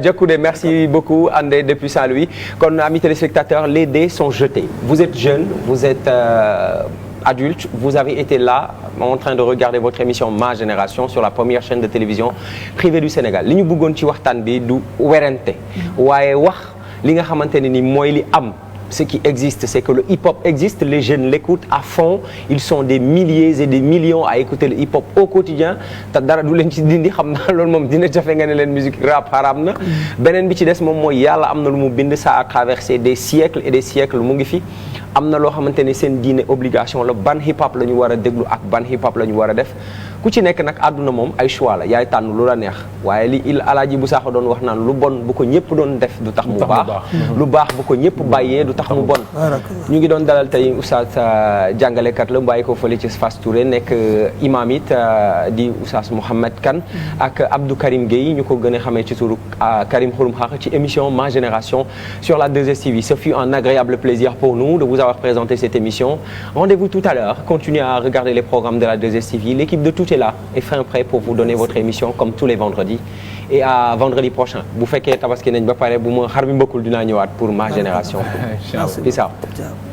Diakoudé merci beaucoup Andé depuis Saint-Louis. Comme amis téléspectateurs, les dés sont jetés. Vous êtes jeune, vous êtes adulte, vous avez été là en train de regarder votre émission Ma Génération sur la première chaîne de télévision privée du Sénégal. Li ñu bëggoon ci waxtaan bi du werante waaye wax li nga xamante ne ni mooy li am. Ce qui existe, c'est que le hip-hop existe, les jeunes l'écoutent à fond, ils sont des milliers et des millions à écouter le hip-hop au quotidien te dara du leen ci dindi xam naa loolu moom dina jafe nga ne leen musique rap haram na beneen bi ci des moom mooy yàlla am na lu mu bind ça a traversé des siècles et des siècles mu ngi fi am na loo xamante ne seen diine obligation la ban hip-hop la ñu war a déglu ak ban hip-hop la ñu war a def ku ci nekk nag àdduna moom ay choix la yaay tànn lu la neex waaye li Alaaji bu Sakho doon wax naan lu bon bu ko ñëpp doon def du tax mu baax lu baax bu ko ñëpp bàyyee du tax mu bon ñu ngi doon dalal tey oustaz jàngalekat la bàyyi ko fële ci Fass Touré nekk imam it di oustaz Mouhamed Kane ak Abdou Karim Gueye ñu ko gën a xamee ci turu Karim Xurum Xax ci émission Ma Génération sur la 2STV. Ce fut un agréable plaisir pour nous de vous avoir présenté cette émission. Rendez-vous tout à l'heure, continuez à regarder les programmes de la 2STV. L'équipe de Tout est là et fin prêt pour vous donner votre émission comme tous les vendredis. Et à vendredi prochain bu fekkee tabaski nañ ba pare bu ma xar mi mbokkul dinaa ñëwaat pour Ma Génération. Peace out.